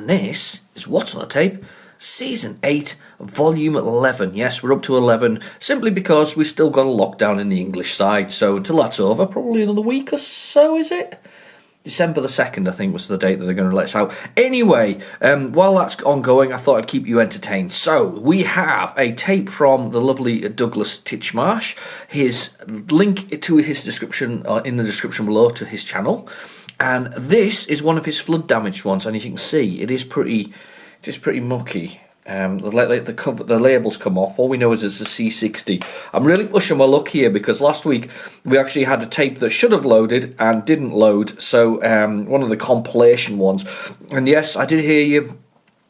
And this is What's on the Tape, Season 8, Volume 11. Yes, we're up to 11, simply because we've still got a lockdown in the English side. So until that's over, probably another week or so, is it? December the 2nd, I think, was the date that they're going to let us out. Anyway, while that's ongoing, I thought I'd keep you entertained. So, we have a tape from the lovely Douglas Titchmarsh. His link to his description, in the description below, to his channel. And this is one of his flood damaged ones, and as you can see, it is pretty mucky. The labels come off. All we know is it's a C60. I'm really pushing my luck here because last week we actually had a tape that should have loaded and didn't load. So one of the compilation ones. And yes, I did hear you.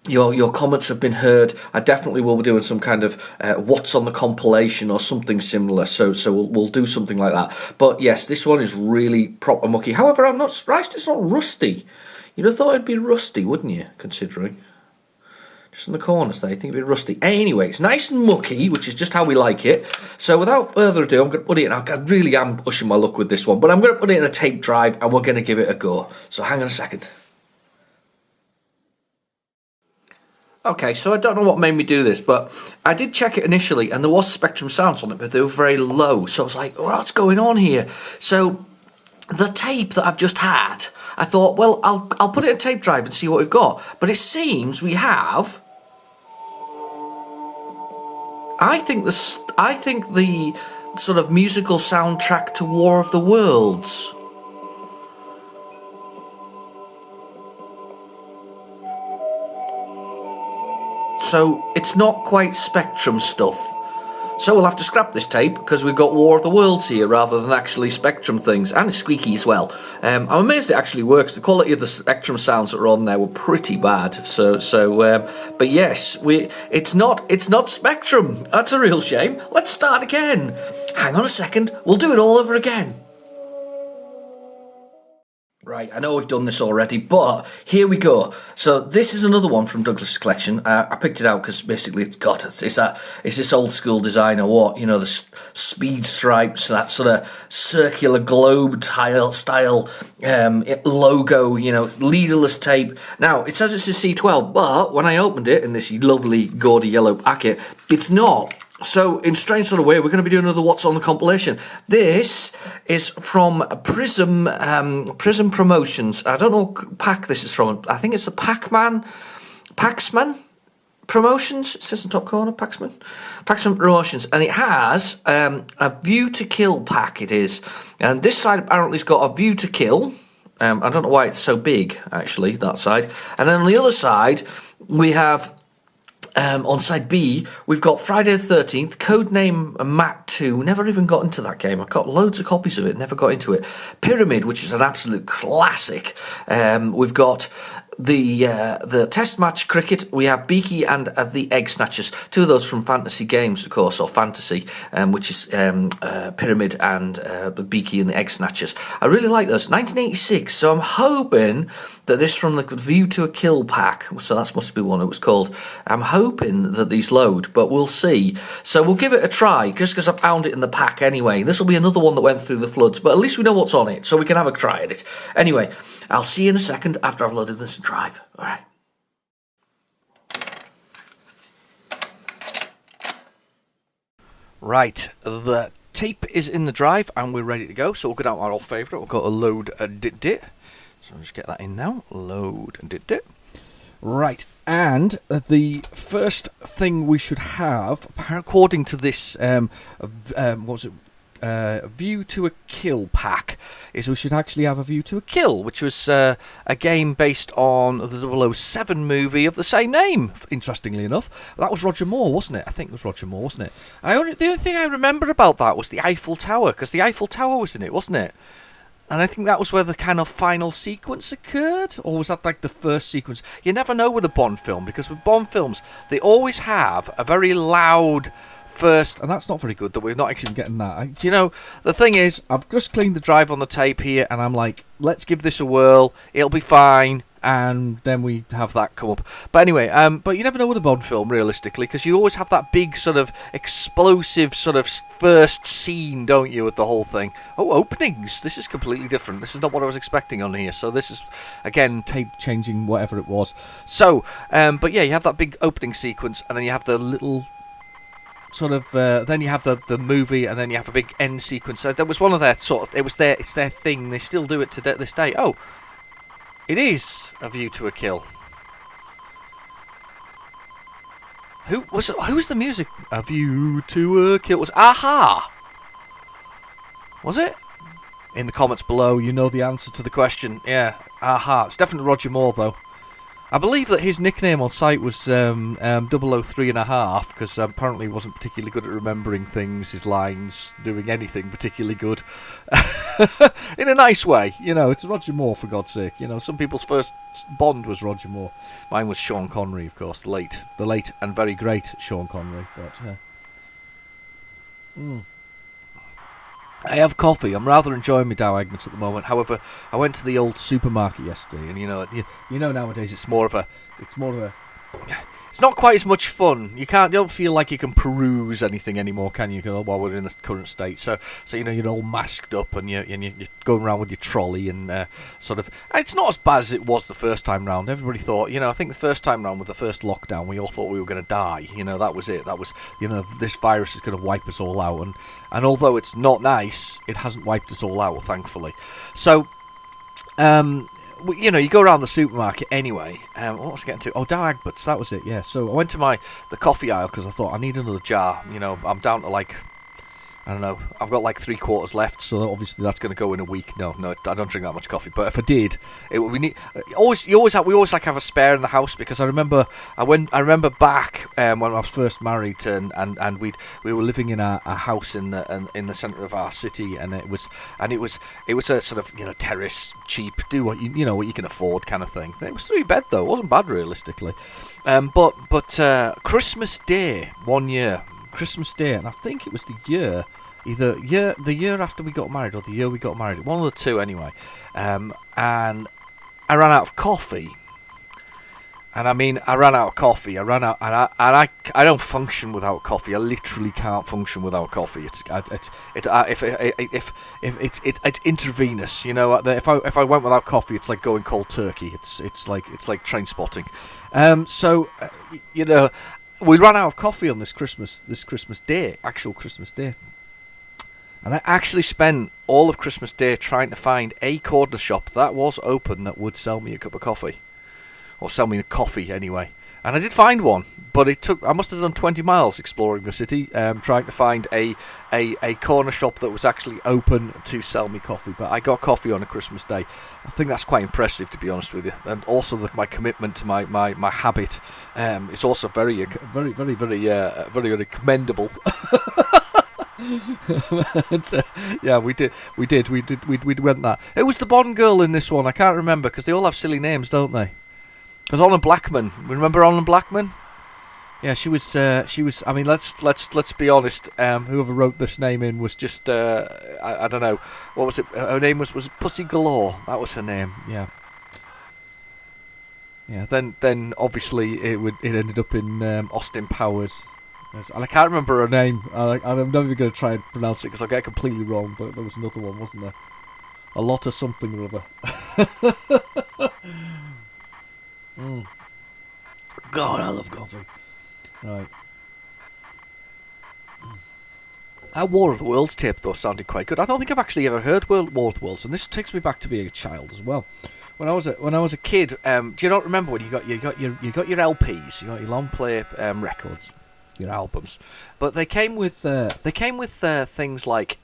Your comments have been heard. I definitely will be doing some kind of what's on the compilation or something similar. So we'll do something like that. But yes, this one is really proper mucky. However, I'm not surprised it's not rusty. You'd have thought it'd be rusty, wouldn't you? Considering. Just in the corners there, you think it'd be rusty. Anyway, it's nice and mucky, which is just how we like it. So without further ado, I'm going to put it in. I really am pushing my luck with this one, but I'm going to put it in a tape drive and we're going to give it a go. So hang on a second. Okay, so I don't know what made me do this, but I did check it initially and there was Spectrum sounds on it, but they were very low. So I was like, what's going on here? So the tape that I've just had, I thought, well, I'll put it in a tape drive and see what we've got. But it seems we have... I think the sort of musical soundtrack to War of the Worlds. So it's not quite Spectrum stuff. So we'll have to scrap this tape because we've got War of the Worlds here rather than actually Spectrum things, and it's squeaky as well. I'm amazed it actually works. The quality of the Spectrum sounds that are on there were pretty bad. But yes, it's not Spectrum. That's a real shame. Let's start again. Hang on a second. We'll do it all over again. Right, I know we've done this already, but here we go. So this is another one from Douglas' collection. I picked it out because basically it's this old school design or what, you know, the speed stripes, that sort of circular globe style logo, you know, leaderless tape. Now, it says it's a C12, but when I opened it in this lovely gaudy yellow packet, it's not. So, in a strange sort of way, we're going to be doing another What's on the compilation. This is from Prism Promotions. I don't know what pack this is from. I think it's the Paxman Promotions. It says in the top corner, Paxman Promotions. And it has a View to Kill pack, it is. And this side apparently has got a View to Kill. I don't know why it's so big, actually, that side. And then on the other side, we have... on side B, we've got Friday the 13th, codename Mat 2, never even got into that game. I've got loads of copies of it, never got into it. Pyramid, which is an absolute classic. We've got the Test Match Cricket, we have Beaky and the Egg Snatchers. Two of those from Fantasy Games, of course, or Fantasy, which is Pyramid and Beaky and the Egg Snatchers. I really like those. 1986, so I'm hoping that this from the View to a Kill pack, so that must be one it was called. I'm hoping that these load, but we'll see. So we'll give it a try, just because I found it in the pack anyway. This will be another one that went through the floods, but at least we know what's on it, so we can have a try at it. Anyway, I'll see you in a second after I've loaded this drive. All right. Right, the tape is in the drive and we're ready to go. So we'll get out our old favourite. We'll go to load a dit. So I'll just get that in now. Load a dit. Right, and the first thing we should have, according to this, View to a Kill pack, is we should actually have a View to a Kill, which was a game based on the 007 movie of the same name, interestingly enough. That was Roger Moore, wasn't it? I think it was Roger Moore, wasn't it? The only thing I remember about that was the Eiffel Tower, because the Eiffel Tower was in it, wasn't it? And I think that was where the kind of final sequence occurred, or was that like the first sequence? You never know with a Bond film, because with Bond films, they always have a very loud first, and that's not very good that we're not actually getting that. You know, the thing is, I've just cleaned the drive on the tape here, and I'm like, let's give this a whirl, it'll be fine, and then we have that come up. But anyway, but you never know with a Bond film, realistically, because you always have that big sort of explosive sort of first scene, don't you, with the whole thing. Oh, openings! This is completely different. This is not what I was expecting on here. So this is, again, tape changing, whatever it was. So, but yeah, you have that big opening sequence, and then you have the little sort of then you have the movie, and then you have a big end sequence. So there was one of their sort of it's their thing. They still do it to this day. Oh, it is A View to a Kill. Who was the music? A View to a Kill was Aha. Was it? In the comments below, you know the answer to the question. Yeah, Aha. It's definitely Roger Moore though. I believe that his nickname on site was 003.5, because apparently he wasn't particularly good at remembering things, his lines, doing anything particularly good. In a nice way, you know, it's Roger Moore, for God's sake. You know, some people's first Bond was Roger Moore. Mine was Sean Connery, of course, the late and very great Sean Connery. But I have coffee. I'm rather enjoying my Dow Egberts at the moment. However, I went to the old supermarket yesterday, and you know nowadays it's not quite as much fun. You don't feel like you can peruse anything anymore, can you? While we're in the current state, so you're all masked up, and you're going around with your trolley, and sort of. It's not as bad as it was the first time round. Everybody thought, I think the first time round with the first lockdown, we all thought we were going to die. That was it. That was, this virus is going to wipe us all out, and although it's not nice, it hasn't wiped us all out, thankfully. So, you go around the supermarket anyway. What was I getting to? Oh, Dow Egberts, that was it, yeah. So I went to the coffee aisle because I thought I need another jar. I'm down to I don't know, I've got 3/4 left, so obviously that's going to go in a week. No, I don't drink that much coffee. But if I did, we always have a spare in the house, because I remember back when I was first married, and we were living in a house in the centre of our city, and it was a sort of terrace, cheap, do what what you can afford kind of thing. It was 3-bed though, it wasn't bad realistically. But Christmas Day one year. Christmas Day, and I think it was the year after we got married, or the year we got married, one of the two anyway. And I ran out of coffee, and I ran out of coffee. And I don't function without coffee. I literally can't function without coffee. It's intravenous. If I went without coffee, it's like going cold turkey. It's like train spotting. We ran out of coffee on this Christmas Day, actual Christmas Day. And I actually spent all of Christmas Day trying to find a corner shop that was open that would sell me a cup of coffee. Or sell me a coffee, anyway. And I did find one, but I must have done 20 miles exploring the city, trying to find a corner shop that was actually open to sell me coffee. But I got coffee on a Christmas Day. I think that's quite impressive, to be honest with you. And also my commitment to my habit is also very, very, very, very, very, very commendable. Yeah, we went that. It was the Bond girl in this one. I can't remember, because they all have silly names, don't they? Because Alan Blackman, remember Alan Blackman? Yeah, she was. I mean, let's be honest. Whoever wrote this name in was just. I don't know. What was it? Her name was Pussy Galore. That was her name. Yeah. Yeah. Then obviously it ended up in Austin Powers, and I can't remember her name. I'm not even going to try and pronounce it because I'll get it completely wrong. But there was another one, wasn't there? A lot of something or other. God, I love coffee. Right. That War of the Worlds tape, though, sounded quite good. I don't think I've actually ever heard War of the Worlds, and this takes me back to being a child as well. When I was a kid, do you not remember when you got your LPs, you got your long play records, your albums, but they came with things like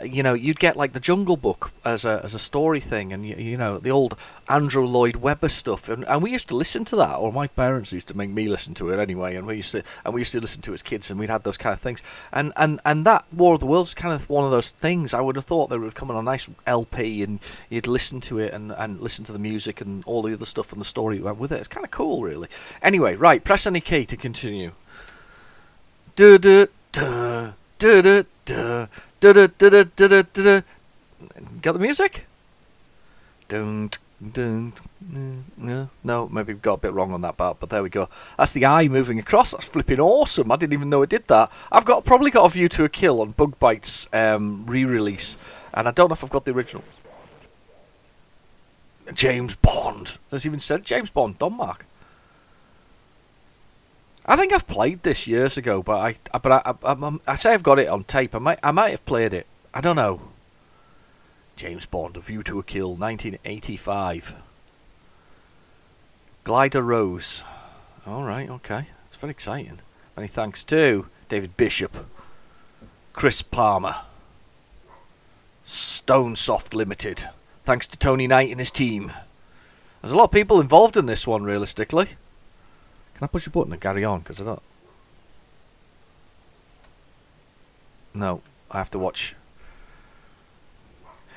you'd get like the Jungle Book as a story thing, and the old Andrew Lloyd Webber stuff, and we used to listen to that, or my parents used to make me listen to it anyway, and we used to listen to it as kids, and we'd had those kind of things, and that War of the Worlds is kind of one of those things. I would have thought they would come on a nice LP, and you'd listen to it and listen to the music and all the other stuff and the story that went with it. It's kind of cool, really. Anyway, right, press any key to continue. Got the music? No, maybe we got a bit wrong on that part, but there we go. That's the eye moving across. That's flipping awesome. I didn't even know it did that. I've probably got A View to a Kill on Bug Bites re-release, and I don't know if I've got the original. James Bond. There's even said James Bond, Denmark. I think I've played this years ago, but I say I've got it on tape. I might have played it. I don't know. James Bond, A View to a Kill, 1985. Glider Rose. Alright, okay. That's very exciting. Many thanks to David Bishop, Chris Palmer, Stonesoft Limited. Thanks to Tony Knight and his team. There's a lot of people involved in this one, realistically. Can I push a button and carry on? Because I don't... No, I have to watch.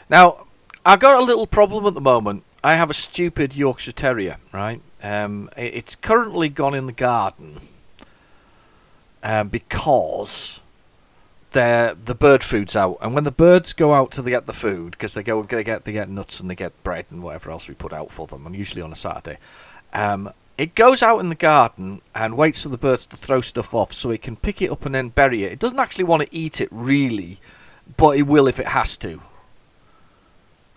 Now, I've got a little problem at the moment. I have a stupid Yorkshire Terrier, right? It's currently gone in the garden because the bird food's out. And when the birds go out to get the food, because they get nuts and they get bread and whatever else we put out for them, and usually on a Saturday, it goes out in the garden and waits for the birds to throw stuff off so it can pick it up and then bury it. It doesn't actually want to eat it, really, but it will if it has to.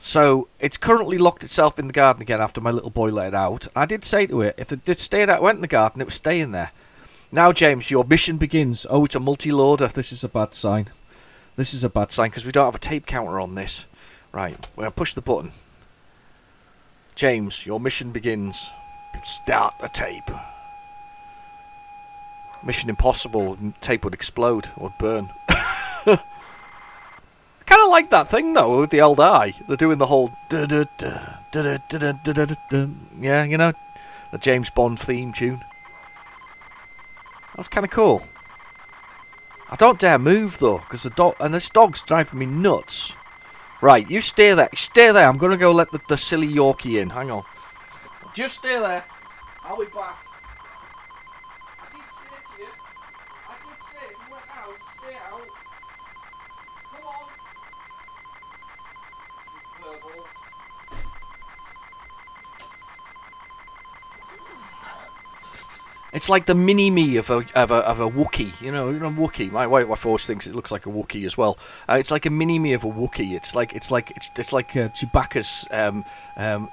So it's currently locked itself in the garden again after my little boy let it out. I did say to it, if it did went in the garden, it would stay in there. Now, James, your mission begins. Oh, it's a multi-loader. This is a bad sign. This is a bad sign because we don't have a tape counter on this. Right, we're going to push the button. James, your mission begins. Start the tape. Mission impossible. Tape would explode or burn. I kind of like that thing though with the old eye. They're doing the whole yeah, you know, the James Bond theme tune. That's kind of cool. I don't dare move though, because this dog's driving me nuts. Right, you stay there. Stay there. I'm gonna go let the silly Yorkie in. Hang on. Just stay there. I'll be back. I did say to you. I did say if you went out, stay out. Come on. Verbal. It's like the mini-me of a Wookiee, you know, Wookiee. My wife always thinks it looks like a Wookiee as well. It's like a mini-me of a Wookiee. It's like Chewbacca's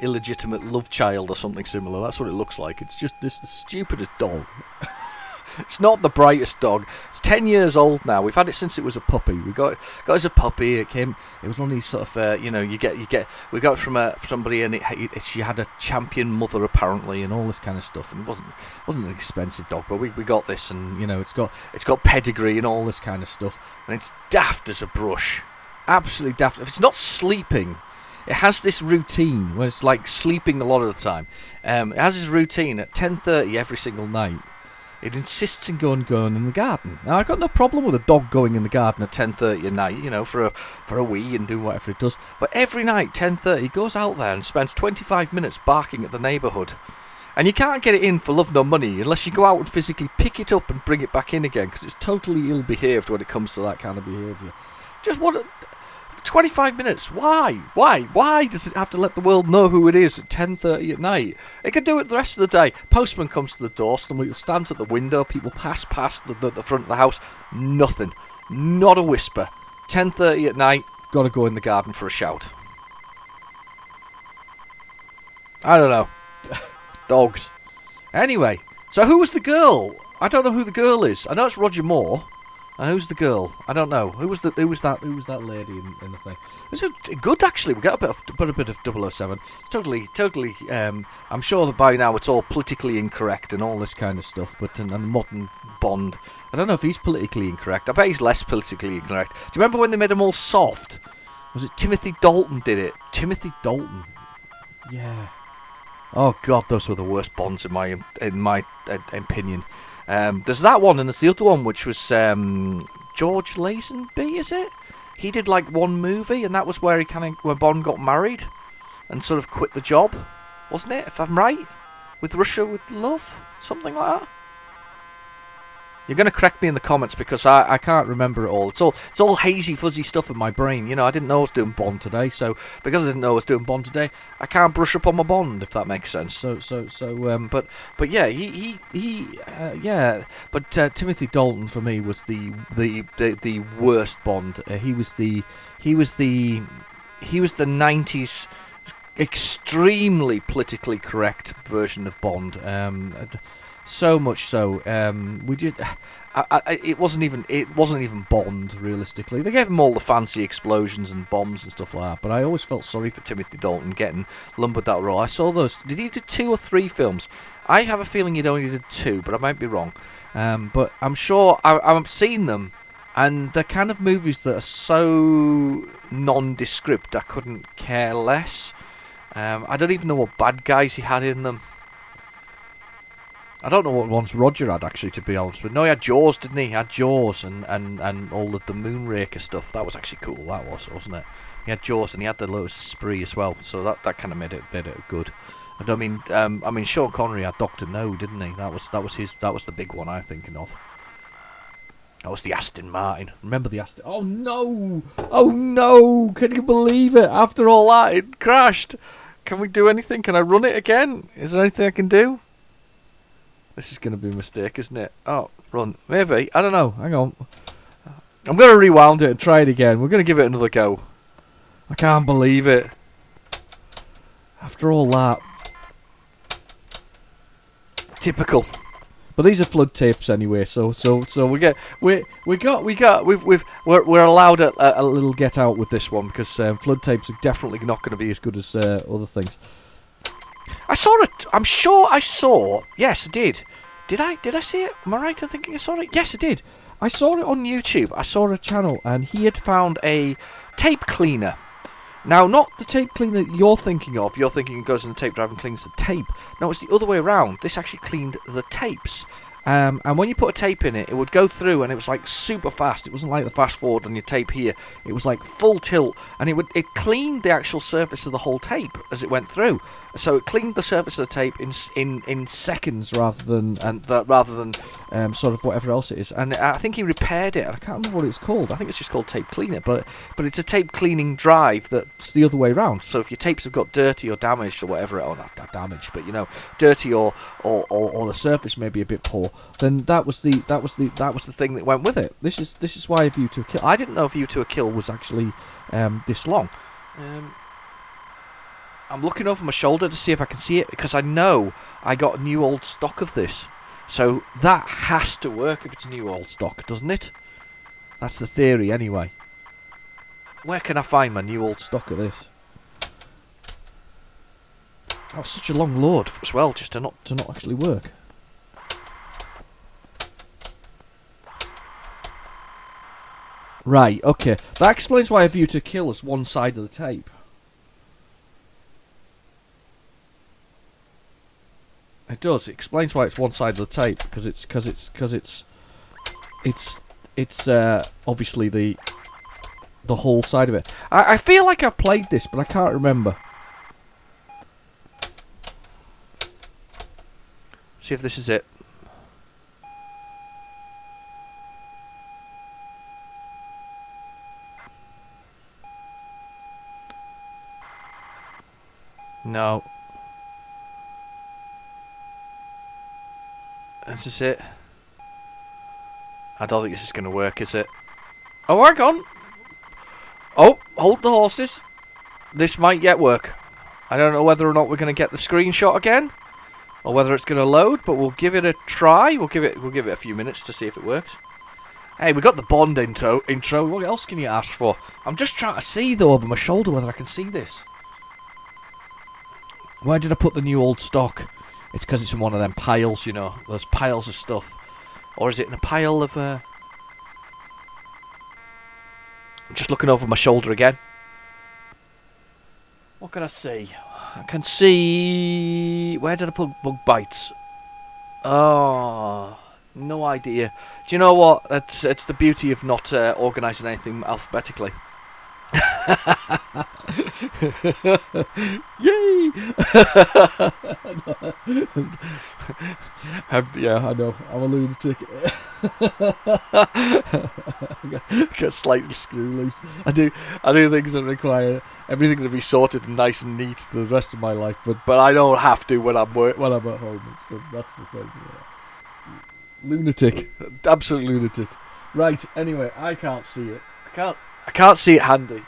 illegitimate love child or something similar. That's what it looks like. It's just the stupidest dog. It's not the brightest dog. It's 10 years old now. We've had it since it was a puppy. We got it as a puppy. It was one of these sort of we got it from somebody, and she had a champion mother apparently, and all this kind of stuff. And it wasn't an expensive dog, but we got this, and it's got pedigree and all this kind of stuff, and it's daft as a brush, absolutely daft. If it's not sleeping, it has this routine where it's like sleeping a lot of the time. It has this routine at 10:30 every single night. It insists in going in the garden. Now, I've got no problem with a dog going in the garden at 10:30 at night, for a wee and do whatever it does. But every night, 10:30, it goes out there and spends 25 minutes barking at the neighbourhood. And you can't get it in for love nor money unless you go out and physically pick it up and bring it back in again, because it's totally ill-behaved when it comes to that kind of behaviour. Just 25 minutes. Why? Why does it have to let the world know who it is at 10:30 at night? It can do it the rest of the day. Postman comes to the door, somebody stands at the window, people pass past the front of the house. Nothing. Not a whisper. 10:30 at night, gotta go in the garden for a shout. I don't know. Dogs. Anyway, so who was the girl? I don't know who the girl is. I know it's Roger Moore. Who's the girl? I don't know. Who was that lady in the thing? It was good, actually. We got a bit of 007. It's totally. I'm sure that by now it's all politically incorrect and all this kind of stuff. But and the modern Bond, I don't know if he's politically incorrect. I bet he's less politically incorrect. Do you remember when they made him all soft? Was it Timothy Dalton did it? Timothy Dalton. Yeah. Oh God, those were the worst Bonds in my opinion. There's that one, and there's the other one, which was George Lazenby, is it? He did like one movie, and that was where when Bond got married and sort of quit the job, wasn't it? If I'm right, with Russia with Love, something like that. You're going to correct me in the comments because I can't remember it all. It's all hazy, fuzzy stuff in my brain. You know, I didn't know I was doing Bond today, so because I didn't know I was doing Bond today, I can't brush up on my Bond, if that makes sense. But yeah, yeah. But Timothy Dalton for me was the worst Bond. He was the 90s extremely politically correct version of Bond. So much so, it wasn't even Bond realistically. They gave him all the fancy explosions and bombs and stuff like that, but I always felt sorry for Timothy Dalton getting lumbered that role. I saw those. Did he do 2 or 3 films? I have a feeling he only did 2, but I might be wrong. But I'm sure I've seen them, and they're kind of movies that are so nondescript I couldn't care less. I don't even know what bad guys he had in them. I don't know what ones Roger had, actually, to be honest with. No, he had Jaws, didn't he? He had Jaws and all of the Moonraker stuff. That was actually cool, that was, wasn't it? He had Jaws and he had the Lotus Spree as well, so that kind of made it good. I mean, Sean Connery had Dr. No, didn't he? That was the big one I'm thinking of. That was the Aston Martin. Remember the Aston? Oh no! Oh no! Can you believe it? After all that, it crashed. Can we do anything? Can I run it again? Is there anything I can do? This is going to be a mistake, isn't it? Oh, run. Maybe. I don't know. Hang on. I'm going to rewound it and try it again. We're going to give it another go. I can't believe it. After all that. Typical. But these are flood tapes anyway, so we're allowed a little get out with this one because flood tapes are definitely not going to be as good as other things. I saw it. I'm sure I saw. Yes, I did. Did I see it? Am I right in thinking I saw it? Yes, I did. I saw it on YouTube. I saw a channel, and he had found a tape cleaner. Now, not the tape cleaner you're thinking of. You're thinking it goes in the tape drive and cleans the tape. No, it's the other way around. This actually cleaned the tapes. And when you put a tape in it, it would go through, and it was like super fast. It wasn't like the fast forward on your tape here. It was like full tilt, and it cleaned the actual surface of the whole tape as it went through. So it cleaned the surface of the tape in seconds rather than sort of whatever else it is. And I think he repaired it. And I can't remember what it's called. I think it's just called tape cleaner, but it's a tape cleaning drive that's the other way around. So if your tapes have got dirty or damaged or whatever, or not damaged, but dirty or the surface may be a bit poor, then that was the thing that went with it. This is why A View to a Kill. I didn't know A View to a Kill was actually this long. I'm looking over my shoulder to see if I can see it because I know I got a new old stock of this. So that has to work if it's a new old stock, doesn't it? That's the theory anyway. Where can I find my new old stock of this? Oh, such a long load as well, just to not actually work. Right, okay. That explains why A View to Kill is one side of the tape. It does. It explains why it's one side of the tape because it's obviously the whole side of it. I feel like I've played this, but I can't remember. See if this is it. No. This is it. I don't think this is going to work, is it? Oh, hang on. Oh, hold the horses. This might yet work. I don't know whether or not we're going to get the screenshot again, or whether it's going to load, but we'll give it a try. We'll give it a few minutes to see if it works. Hey, we got the Bond intro. What else can you ask for? I'm just trying to see, though, over my shoulder whether I can see this. Where did I put the new old stock? It's because it's in one of them piles, those piles of stuff. Or is it in a pile of... I'm just looking over my shoulder again. What can I see? I can see... Where did I put Bug Bites? Oh, no idea. Do you know what? It's the beauty of not organising anything alphabetically. Yay! Yeah, I know. I'm a lunatic. Get slightly screw loose. I do things that require everything to be sorted and nice and neat for the rest of my life, but I don't have to when I'm at home. That's the thing. Yeah. Lunatic, absolute lunatic. Right. Anyway, I can't see it. I can't see it handy.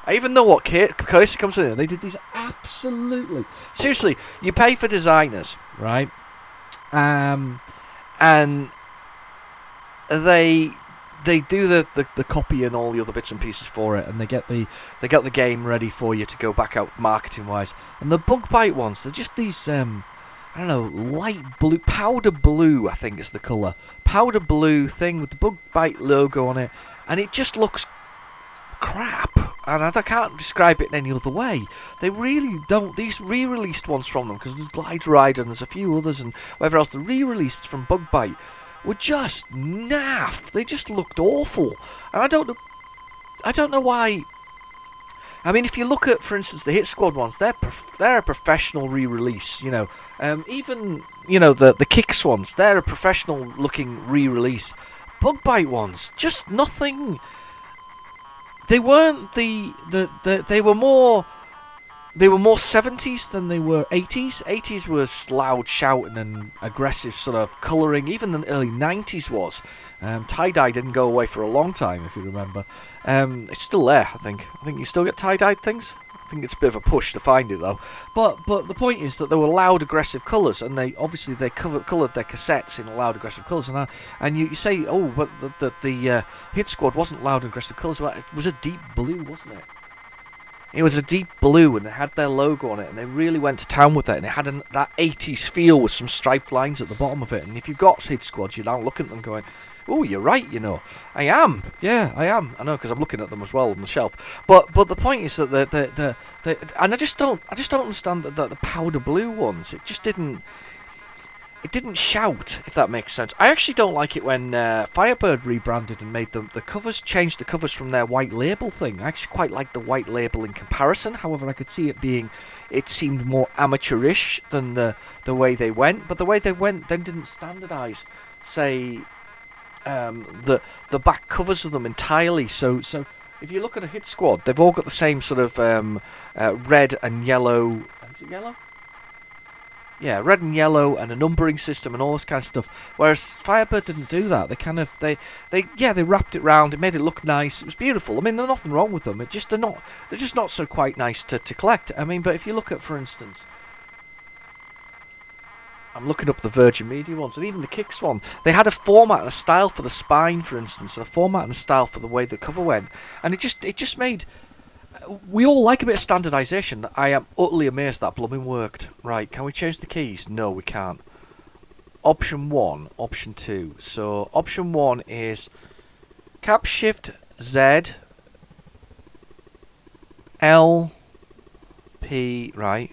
I even know what case it comes in. They did these absolutely. Seriously, you pay for designers, right? And they do the copy and all the other bits and pieces for it, and they get the game ready for you to go back out marketing wise. And the Bug Bite ones, they're just these I don't know, light blue, powder blue, I think is the colour, powder blue thing with the Bug Bite logo on it, and it just looks crap. And I can't describe it in any other way. They really don't. These re-released ones from them, because there's Glide Rider and there's a few others and whatever else, the re-released from Bug Bite were just naff. They just looked awful, and I don't know why. I mean, if you look at, for instance, the Hit Squad ones, they're a professional re-release. Even the Kicks ones, they're a professional looking re-release. Bug Bite ones, just nothing. They weren't they were more 70s than they were 80s. 80s was loud shouting and aggressive sort of colouring. Even the early 90s was. Tie-dye didn't go away for a long time, if you remember. It's still there, I think. I think you still get tie-dyed things. I think it's a bit of a push to find it, though. But the point is that they were loud, aggressive colours, and they coloured their cassettes in loud, aggressive colours. And you say, oh, but the Hit Squad wasn't loud, aggressive colours. Well, it was a deep blue, wasn't it? It was a deep blue, and it had their logo on it, and they really went to town with it, and it had that 80s feel with some striped lines at the bottom of it. And if you've got Hit Squads, you're now looking at them going, oh, you're right, I am. Yeah, I am. I know, because I'm looking at them as well on the shelf. But the point is that the and I just don't understand that the powder blue ones. It just didn't shout, if that makes sense. I actually don't like it when Firebird rebranded and made the covers, changed the covers from their white label thing. I actually quite like the white label in comparison. However, I could see it seemed more amateurish than the way they went. But the way they went then didn't standardise, say, the back covers of them entirely. So if you look at a Hit Squad, they've all got the same sort of red and yellow. Is it yellow? Yeah, red and yellow, and a numbering system and all this kind of stuff. Whereas Firebird didn't do that. They wrapped it round. It made it look nice. It was beautiful. I mean, there's nothing wrong with them. They're just not so quite nice to collect. I mean, but if you look at, for instance, I'm looking up the Virgin Media ones, and even the Kicks one. They had a format and a style for the spine, for instance, and a format and a style for the way the cover went, and it just made. We all like a bit of standardisation. I am utterly amazed that blooming worked. Right, can we change the keys? No, we can't. Option 1, option 2. So option 1 is cap shift Z L P. Right.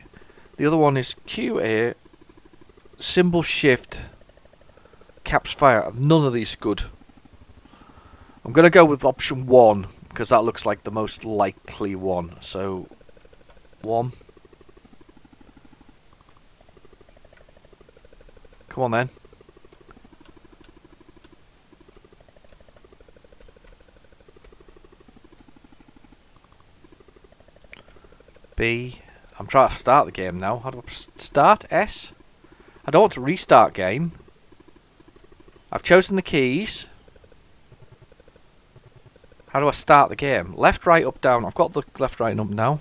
The other one is QA symbol shift caps fire. None of these are good. I'm going to go with option 1 because that looks like the most likely one. So 1. Come on then. B. I'm trying to start the game now. How do I start? S. I don't want to restart game. I've chosen the keys. How do I start the game? Left, right, up, down. I've got the left, right, and up now.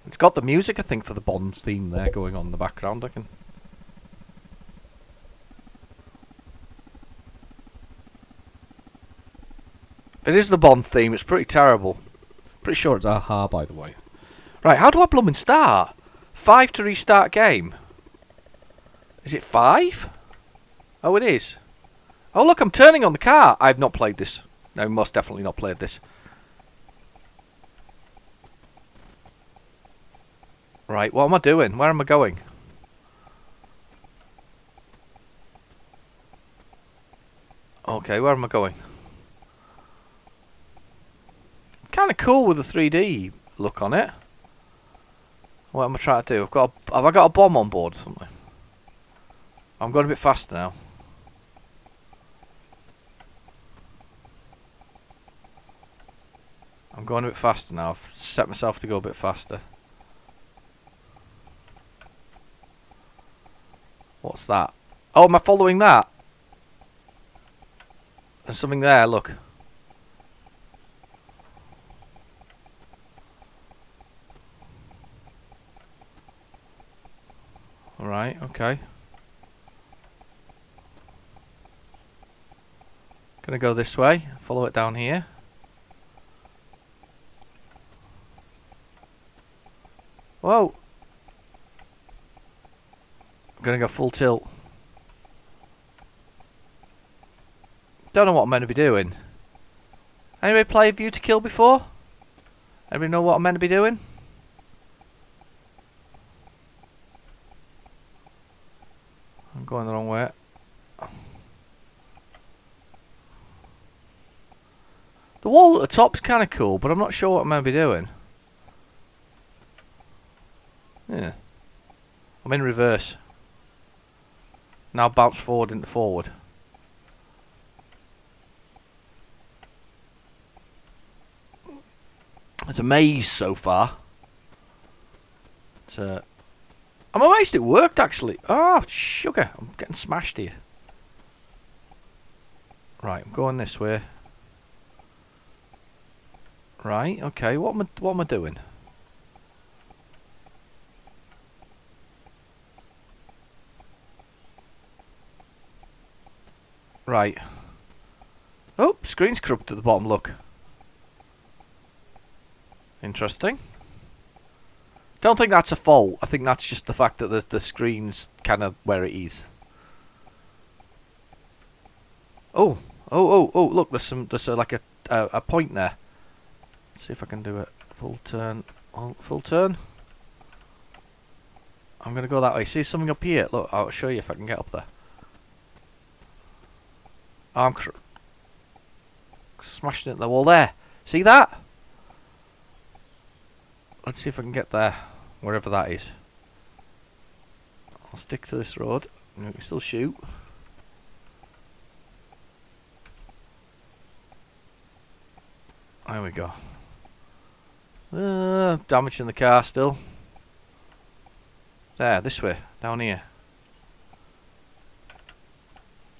It's got the music, I think, for the Bond theme there going on in the background. I can. If it is the Bond theme, it's pretty terrible. Pretty sure it's Aha, by the way. Right, how do I blooming start? 5 to restart game. Is it 5? Oh, it is. Oh, look, I'm turning on the car. I've not played this. No, most definitely not played this. Right, what am I doing? Where am I going? Okay, where am I going? kind of cool with the 3D look on it. What am I trying to do? Have I got a bomb on board or something? I'm going a bit faster now. I'm going a bit faster now. I've set myself to go a bit faster. What's that? Oh, am I following that? There's something there, look. Alright, okay. Gonna go this way, follow it down here. Whoa! I'm gonna go full tilt. Don't know what I'm meant to be doing. Anybody play View to Kill before? Anybody know what I'm meant to be doing? I'm going the wrong way. The wall at the top's kind of cool, but I'm not sure what I'm meant to be doing. Yeah. I'm in reverse. Now bounce forward into forward. It's a maze so far. I'm amazed it worked actually. Oh, sugar. I'm getting smashed here. Right, I'm going this way. Right, okay, what am I doing? Right. Oh, screen's corrupted at the bottom, look. Interesting. Don't think that's a fault. I think that's just the fact that the screen's kind of where it is. Oh, look, there's like a point there. Let's see if I can do it. Full turn. Oh, full turn. I'm going to go that way. See something up here? Look, I'll show you if I can get up there. Oh, I'm smashing into the wall there. See that? Let's see if I can get there. Wherever that is. I'll stick to this road. And we can still shoot. There we go. Damaging the car still. There, this way. Down here.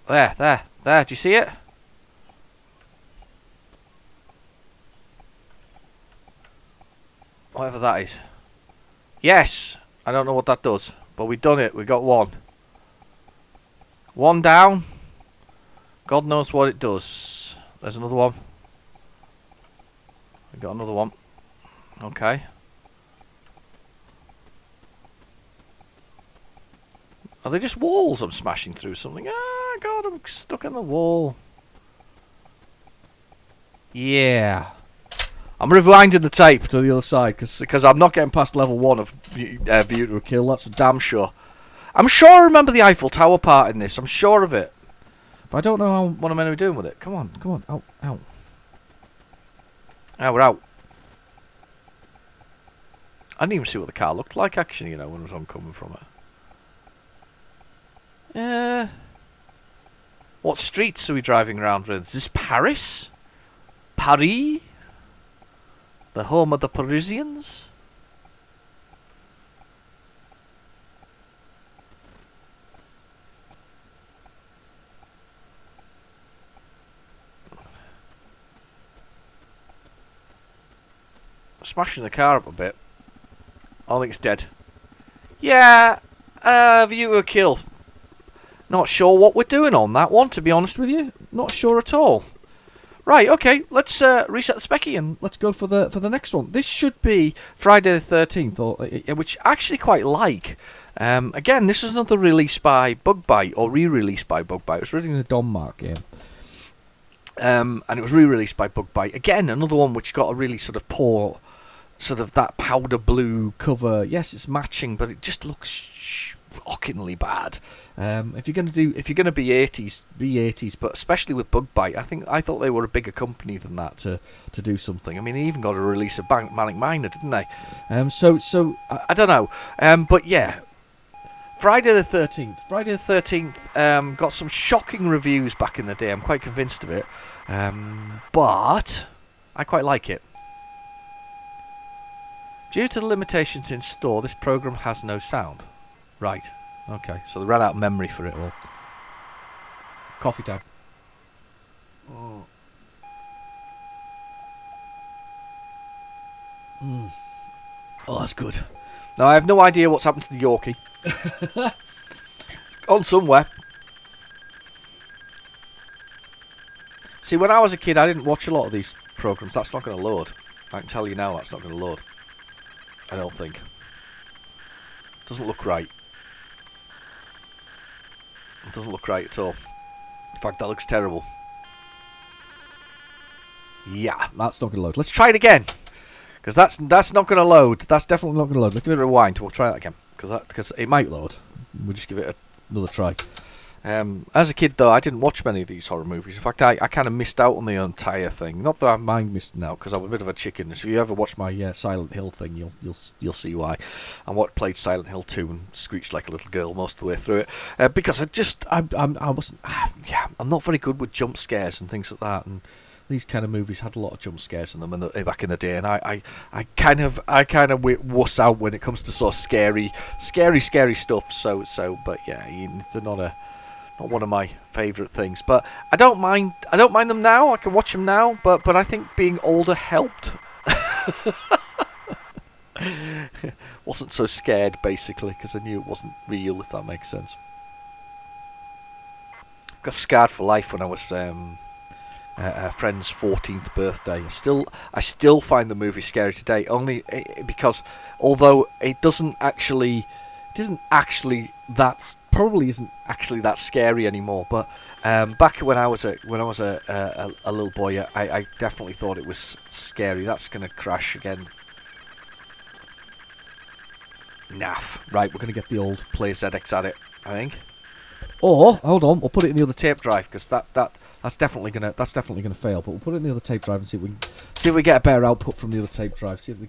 There. Do you see it? Whatever that is. Yes! I don't know what that does. But we've done it. We got one. One down. God knows what it does. There's another one. We got another one. Okay. Are they just walls I'm smashing through something? Ah, God, I'm stuck in the wall. Yeah. I'm rewinding the tape to the other side because I'm not getting past level 1 of View to a Kill. That's for damn sure. I'm sure I remember the Eiffel Tower part in this. I'm sure of it. But I don't know what I'm meant to be doing with it. Come on. Out. Ah, we're out. I didn't even see what the car looked like, actually, when I was oncoming from it. What streets are we driving around with? Is this Paris? Paris? The home of the Parisians? Smashing the car up a bit. I think it's dead. Yeah, View to a Kill. Not sure what we're doing on that one, to be honest with you. Not sure at all. Right, okay, let's reset the specky and let's go for the next one. This should be Friday the 13th, which I actually quite like. Again, this is another release by Bug Bite, or re-release by Bug Bite. It was originally a Donmark game. And it was re-released by Bug Bite. Again, another one which got a really sort of poor, sort of that powder blue cover. Yes, it's matching, but it just looks shockingly bad. If you're gonna be 80s, be 80s, but especially with Bug Bite, I thought they were a bigger company than that to do something. I mean, they even got a release of Manic Miner, didn't they? So I don't know. But yeah. Friday the 13th got some shocking reviews back in the day. I'm quite convinced of it. But I quite like it. Due to the limitations in store, this program has no sound. Right. Okay. So they ran out of memory for it all. Coffee time. Oh. Oh, that's good. Now, I have no idea what's happened to the Yorkie. On somewhere. See, when I was a kid, I didn't watch a lot of these programs. That's not going to load. I can tell you now that's not going to load. I don't think. Doesn't look right. It doesn't look right at all. In fact, that looks terrible. Yeah, that's not going to load. Let's try it again. Because that's not going to load. That's definitely not going to load. Let's give it a rewind. We'll try that again. Because it might load. We'll just give it another try. As a kid, though, I didn't watch many of these horror movies. In fact, I kind of missed out on the entire thing. Not that I mind missing out, because I'm a bit of a chicken. If you ever watch my Silent Hill thing, you'll see why. I played Silent Hill 2 and screeched like a little girl most of the way through it. Because I wasn't. I'm not very good with jump scares and things like that. And these kind of movies had a lot of jump scares in them back in the day, and I kind of wuss out when it comes to sort of scary stuff. But yeah, they're not one of my favourite things. But I don't mind them now. I can watch them now. But I think being older helped. Wasn't so scared basically because I knew it wasn't real. If that makes sense. Got scarred for life when I was. A friend's 14th birthday. I still find the movie scary today, only because although it isn't actually that scary anymore. But back when I was a little boy, I definitely thought it was scary. That's gonna crash again. Naff. Right, we're gonna get the old PlayZX at it, I think. Or hold on, we'll put it in the other tape drive because that's definitely gonna fail. But we'll put it in the other tape drive and see if we get a better output from the other tape drive. See if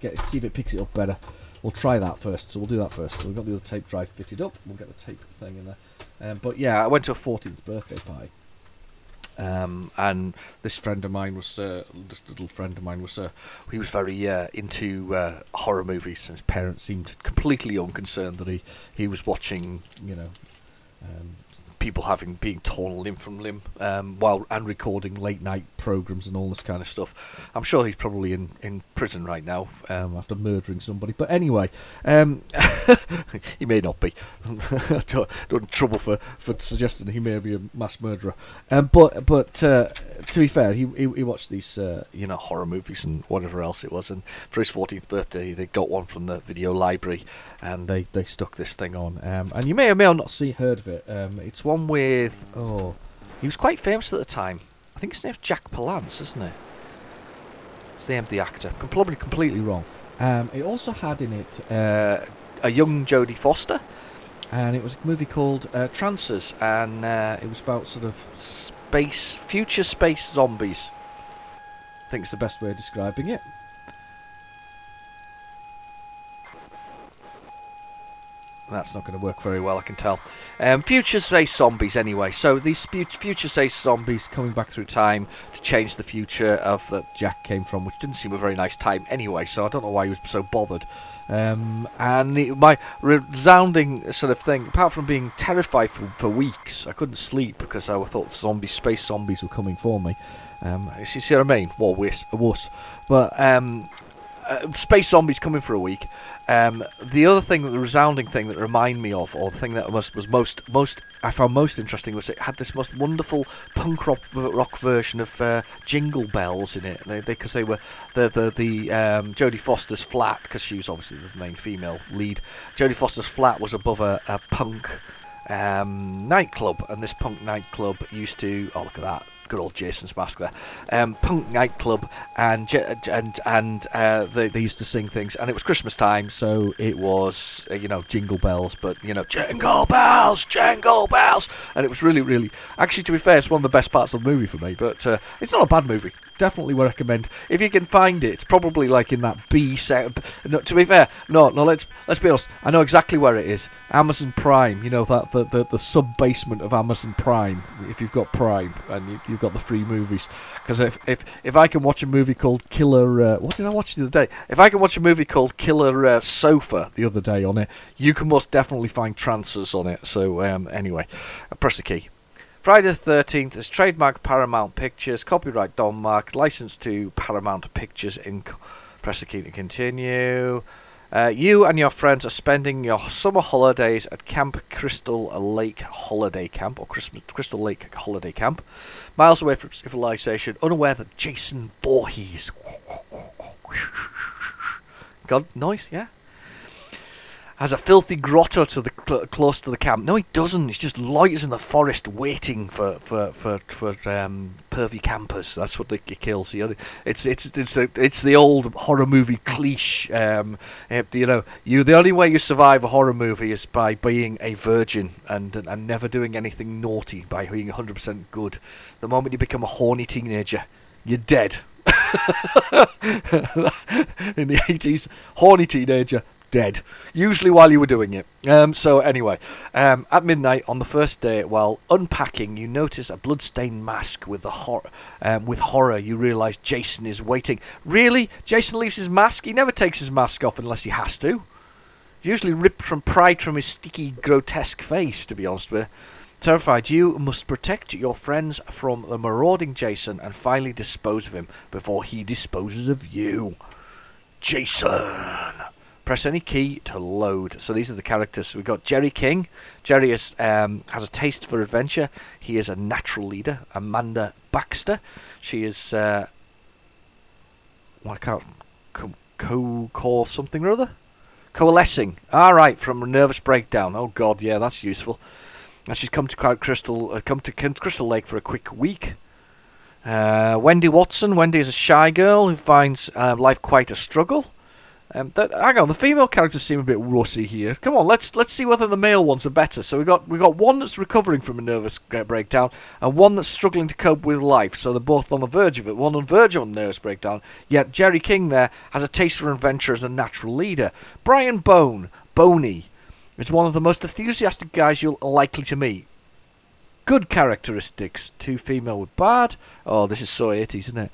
it picks it up better. We'll try that first. So we'll do that first. So we've got the other tape drive fitted up. We'll get the tape thing in there. But yeah, I went to a 14th birthday party. And this friend of mine was he was very into horror movies, and his parents seemed completely unconcerned that he was watching, people being torn limb from limb while recording late night programs and all this kind of stuff. I'm sure he's probably in prison right now after murdering somebody. But anyway, he may not be. Don't in trouble for suggesting he may be a mass murderer. But to be fair, he watched these horror movies and whatever else it was. And for his 14th birthday, they got one from the video library, and they stuck this thing on. And you may or may not heard of it. It's one with he was quite famous at the time. I think his name's Jack Palance, isn't it? It's the name of the actor. I'm probably completely wrong. It also had in it a young Jodie Foster, and it was a movie called Trancers, and it was about sort of future space zombies. I think it's the best way of describing it. That's not going to work very well, I can tell. Future space zombies, anyway. So these future space zombies coming back through time to change the future of that Jack came from, which didn't seem a very nice time anyway. So I don't know why he was so bothered. And my resounding sort of thing, apart from being terrified for weeks, I couldn't sleep because I thought space zombies were coming for me. You see what I mean? What a wuss. But space zombies coming for a week. The other thing, the resounding thing that reminded me of, or the thing that was most I found most interesting, was it had this most wonderful punk rock version of Jingle Bells in it. Because they were the Jodie Foster's flat, because she was obviously the main female lead. Jodie Foster's flat was above a punk nightclub, and this punk nightclub used to look at that. good old Jason's mask there. Punk nightclub, and they used to sing things, and it was Christmas time, so it was jingle bells, but jingle bells, and it was really, really. Actually, to be fair, it's one of the best parts of the movie for me. But it's not a bad movie. Definitely would recommend if you can find it. It's probably like in that B set. No, to be fair, no. Let's be honest. I know exactly where it is. Amazon Prime. That the sub basement of Amazon Prime. If you've got Prime and you've got the free movies, because if I can watch a movie called Killer, what did I watch the other day? If I can watch a movie called Killer Sofa the other day on it, you can most definitely find Trancers on it. So anyway, press the key. Friday the 13th is trademark Paramount Pictures, copyright Denmark, licensed to Paramount Pictures Inc. Press the key to continue. You and your friends are spending your summer holidays at Camp Crystal Lake Holiday Camp, or Crystal Lake Holiday Camp, miles away from civilization, unaware that Jason Voorhees, God, noise, yeah? Has a filthy grotto close to the camp. No, he doesn't. He just loiters in the forest, waiting for pervy campers. That's what he kills. It's the old horror movie cliche. The only way you survive a horror movie is by being a virgin and never doing anything naughty, by being 100% good. The moment you become a horny teenager, you're dead. In the 80s, horny teenager. Dead. Usually while you were doing it. So anyway, at midnight on the first day, while unpacking, you notice a blood-stained mask with horror. You realise Jason is waiting. Really? Jason leaves his mask? He never takes his mask off unless he has to. He's usually ripped from pride from his sticky, grotesque face, to be honest with you. Terrified, you must protect your friends from the marauding Jason and finally dispose of him before he disposes of you. Jason! Press any key to load. So these are the characters. We've got Jerry King. Jerry has a taste for adventure. He is a natural leader. Amanda Baxter. She is something or other. Coalescing. All right, from a nervous breakdown. Oh God, yeah, that's useful. And she's come to Crystal Lake for a quick week. Wendy Watson. Wendy is a shy girl who finds life quite a struggle. Hang on, the female characters seem a bit russy here. Come on, let's see whether the male ones are better. So we got one that's recovering from a nervous breakdown, and one that's struggling to cope with life. So they're both on the verge of it. One on the verge of a nervous breakdown. Yet Jerry King there has a taste for adventure as a natural leader. Brian Boney, is one of the most enthusiastic guys you're likely to meet. Good characteristics. Two female with bad. Oh, this is so 80s, isn't it?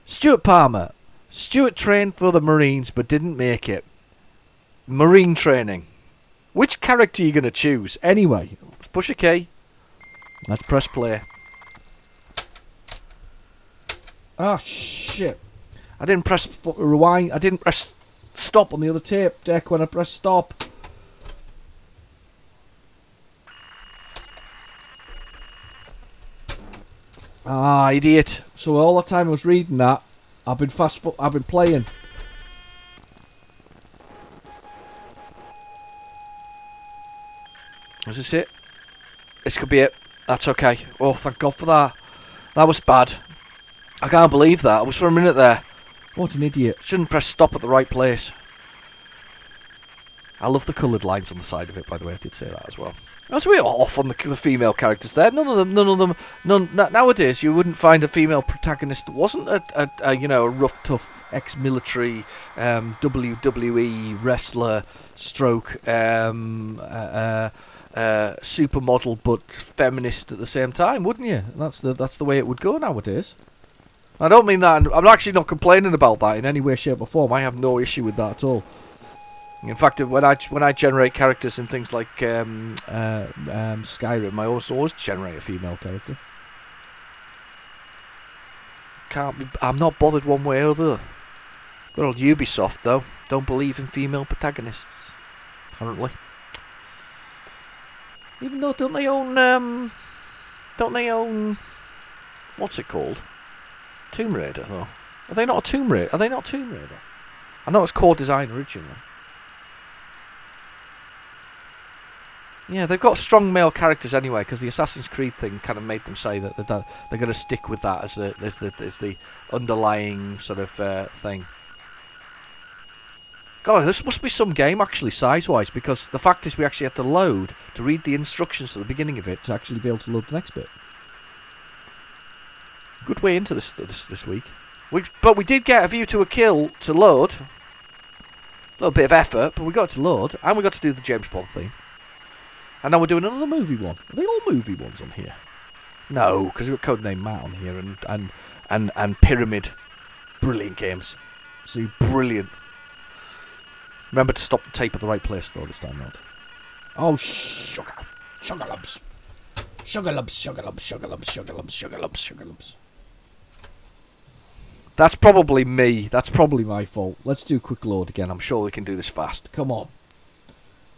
Stuart Palmer. Stuart trained for the Marines but didn't make it. Marine training. Which character are you going to choose? Anyway, let's push a key. Let's press play. Ah, shit. I didn't press rewind. I didn't press stop on the other tape deck when I pressed stop. Ah, idiot. So all the time I was reading that, I've been playing. Is this it? This could be it. That's okay. Oh, thank God for that. That was bad. I can't believe that. I was for a minute there. What an idiot. Shouldn't press stop at the right place. I love the coloured lines on the side of it, by the way. I did say that as well. I was a bit off on the female characters there. None of them. Nowadays, you wouldn't find a female protagonist that wasn't a rough, tough ex-military WWE wrestler, stroke supermodel, but feminist at the same time, wouldn't you? That's the way it would go nowadays. I don't mean that. I'm actually not complaining about that in any way, shape, or form. I have no issue with that at all. In fact, when I generate characters in things like Skyrim, I always generate a female character. I'm not bothered one way or the other. Good old Ubisoft, though, don't believe in female protagonists, apparently. Even though, don't they own, what's it called? Tomb Raider, though. Are they not a Tomb Raider? I know it's core design originally. Yeah, they've got strong male characters anyway, because the Assassin's Creed thing kind of made them say that they're going to stick with that as the underlying sort of thing. God, this must be some game actually, size-wise, because the fact is we actually had to load to read the instructions at the beginning of it to actually be able to load the next bit. Good way into this week. But we did get a view to a kill to load. A little bit of effort, but we got to load, and we got to do the James Bond theme. And now we're doing another movie one. Are they all movie ones on here? No, because we've got Codename Matt on here and Pyramid. Brilliant games. See, brilliant. Remember to stop the tape at the right place, though, this time round. Oh, sugar lumps. Sugar lumps, sugar lumps, sugar lumps, sugar lumps, sugar lumps, sugar lumps. That's probably me. That's probably my fault. Let's do quick load again. I'm sure we can do this fast. Come on.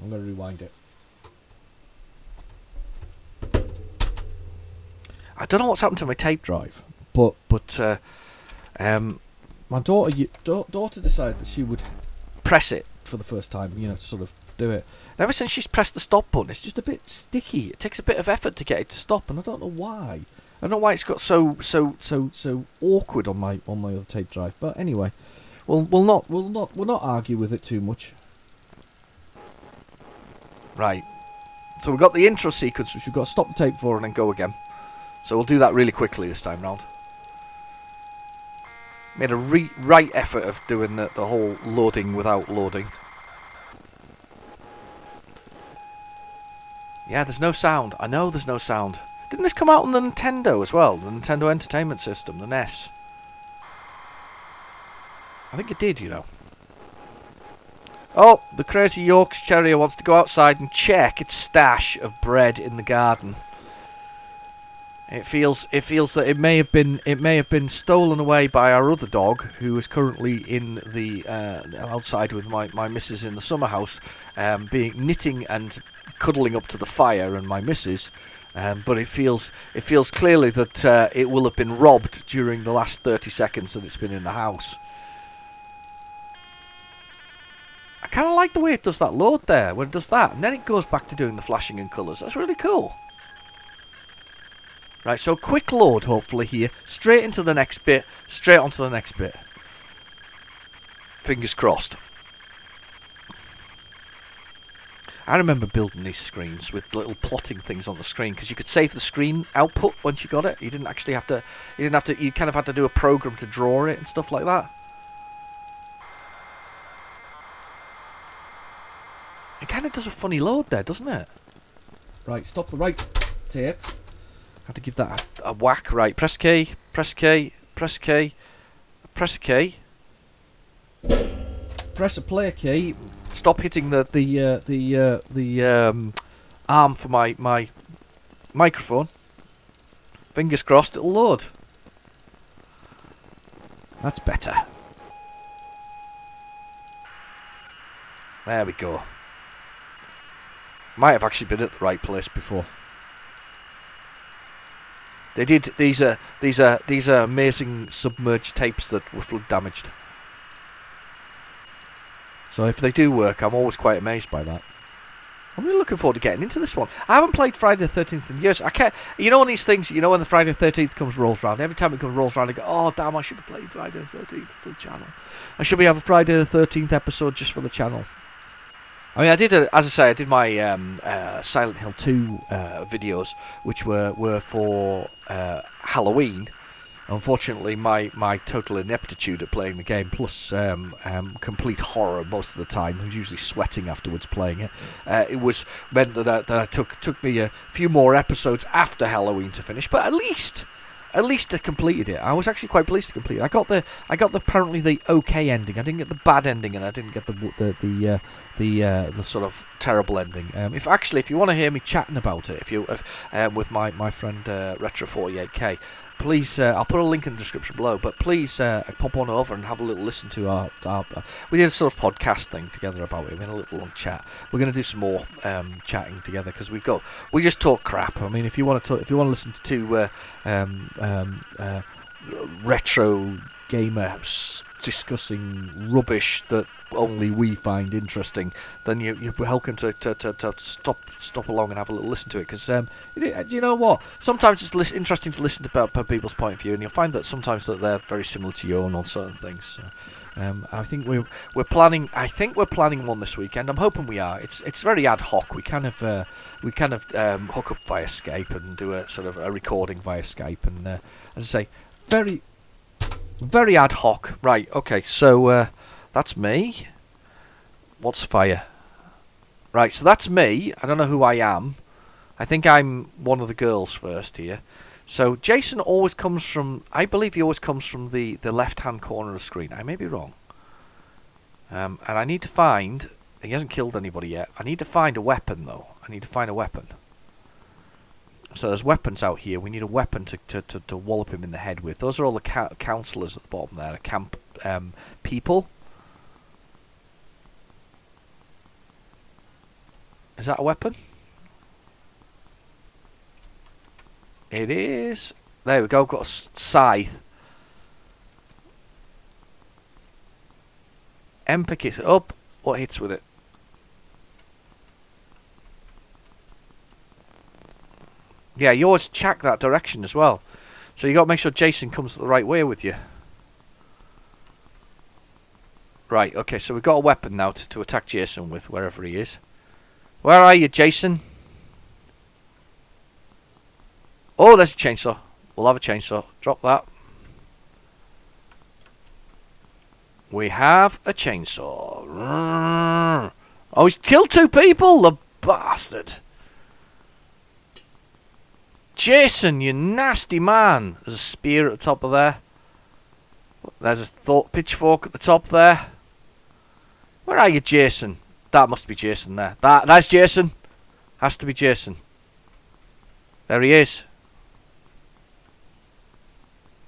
I'm going to rewind it. I don't know what's happened to my tape drive, but my daughter decided that she would press it for the first time, to sort of do it. And ever since she's pressed the stop button, it's just a bit sticky. It takes a bit of effort to get it to stop, and I don't know why. I don't know why it's got so awkward on my other tape drive. But anyway, we'll not argue with it too much. Right. So we've got the intro sequence, which we've got to stop the tape for and then go again. So we'll do that really quickly this time round. Made a right effort of doing the whole loading without loading. Yeah, there's no sound. I know there's no sound. Didn't this come out on the Nintendo as well? The Nintendo Entertainment System, the NES. I think it did, Oh, the crazy Yorkshire Terrier wants to go outside and check its stash of bread in the garden. It feels that it may have been stolen away by our other dog, who is currently in the outside with my missus in the summer house, being knitting and cuddling up to the fire, and my missus. But it feels clearly that it will have been robbed during the last 30 seconds that it's been in the house. I kind of like the way it does that load there, when it does that, and then it goes back to doing the flashing and colours. That's really cool. Right, so quick load, hopefully, here. Straight into the next bit. Straight onto the next bit. Fingers crossed. I remember building these screens with little plotting things on the screen, because you could save the screen output once you got it. You didn't actually have to... You kind of had to do a program to draw it and stuff like that. It kind of does a funny load there, doesn't it? Right, stop the right tape. Have to give that a whack. Right, press K, press K, press K, press K. Press a play key. Stop hitting the arm for my microphone. Fingers crossed it'll load. That's better. There we go. Might have actually been at the right place before. They did. These are amazing submerged tapes that were flood damaged. So if they do work, I'm always quite amazed by that. I'm really looking forward to getting into this one. I haven't played Friday the 13th in years. I can't. On these things. When the Friday the 13th rolls around. Every time it rolls around, I go, "Oh damn! I should have played Friday the 13th for the channel. I should have a Friday the 13th episode just for the channel." I mean, I did my Silent Hill 2 videos, which were for Halloween. Unfortunately, my total ineptitude at playing the game, plus complete horror most of the time, I was usually sweating afterwards playing it. It meant that I took me a few more episodes after Halloween to finish, but at least I completed it. I was actually quite pleased to complete it. I got the apparently the okay ending. I didn't get the bad ending, and I didn't get the sort of terrible ending. If you want to hear me chatting about it, with my friend Retro48K, please, I'll put a link in the description below, but please pop on over and have a little listen to our we did a sort of podcast thing together about it. We had a little long chat. We're going to do some more chatting together, because we just talk crap. I mean, if you want to listen to Retrogamer discussing rubbish that only we find interesting, then you're welcome to stop along and have a little listen to it. Because you know what? Sometimes it's interesting to listen to people's point of view, and you'll find that sometimes that they're very similar to your own on certain things. So, I think we're planning. I think we're planning one this weekend. I'm hoping we are. It's very ad hoc. We kind of hook up via Skype and do a sort of a recording via Skype, and as I say, very ad hoc. Right. Okay. So that's me. What's fire? Right. So that's me. I don't know who I am. I think I'm one of the girls first here. So Jason always comes from, I believe he always comes from the left-hand corner of the screen. I may be wrong. And I need to find, he hasn't killed anybody yet. I need to find a weapon, though. I need to find a weapon. So there's weapons out here. We need a weapon to wallop him in the head with. Those are all the counsellors at the bottom there, the camp people. Is that a weapon? It is. There we go. Got a scythe. Pick it up. What hits with it? Yeah, you always check that direction as well. So you got to make sure Jason comes the right way with you. Right. Okay. So we've got a weapon now to attack Jason with, wherever he is. Where are you, Jason? Oh, there's a chainsaw. We'll have a chainsaw. Drop that. We have a chainsaw. Oh, he's killed 2 people, the bastard. Jason, you nasty man. There's a spear at the top of there. There's a pitchfork at the top there. Where are you, Jason? That must be Jason there. That's Jason. Has to be Jason. There he is.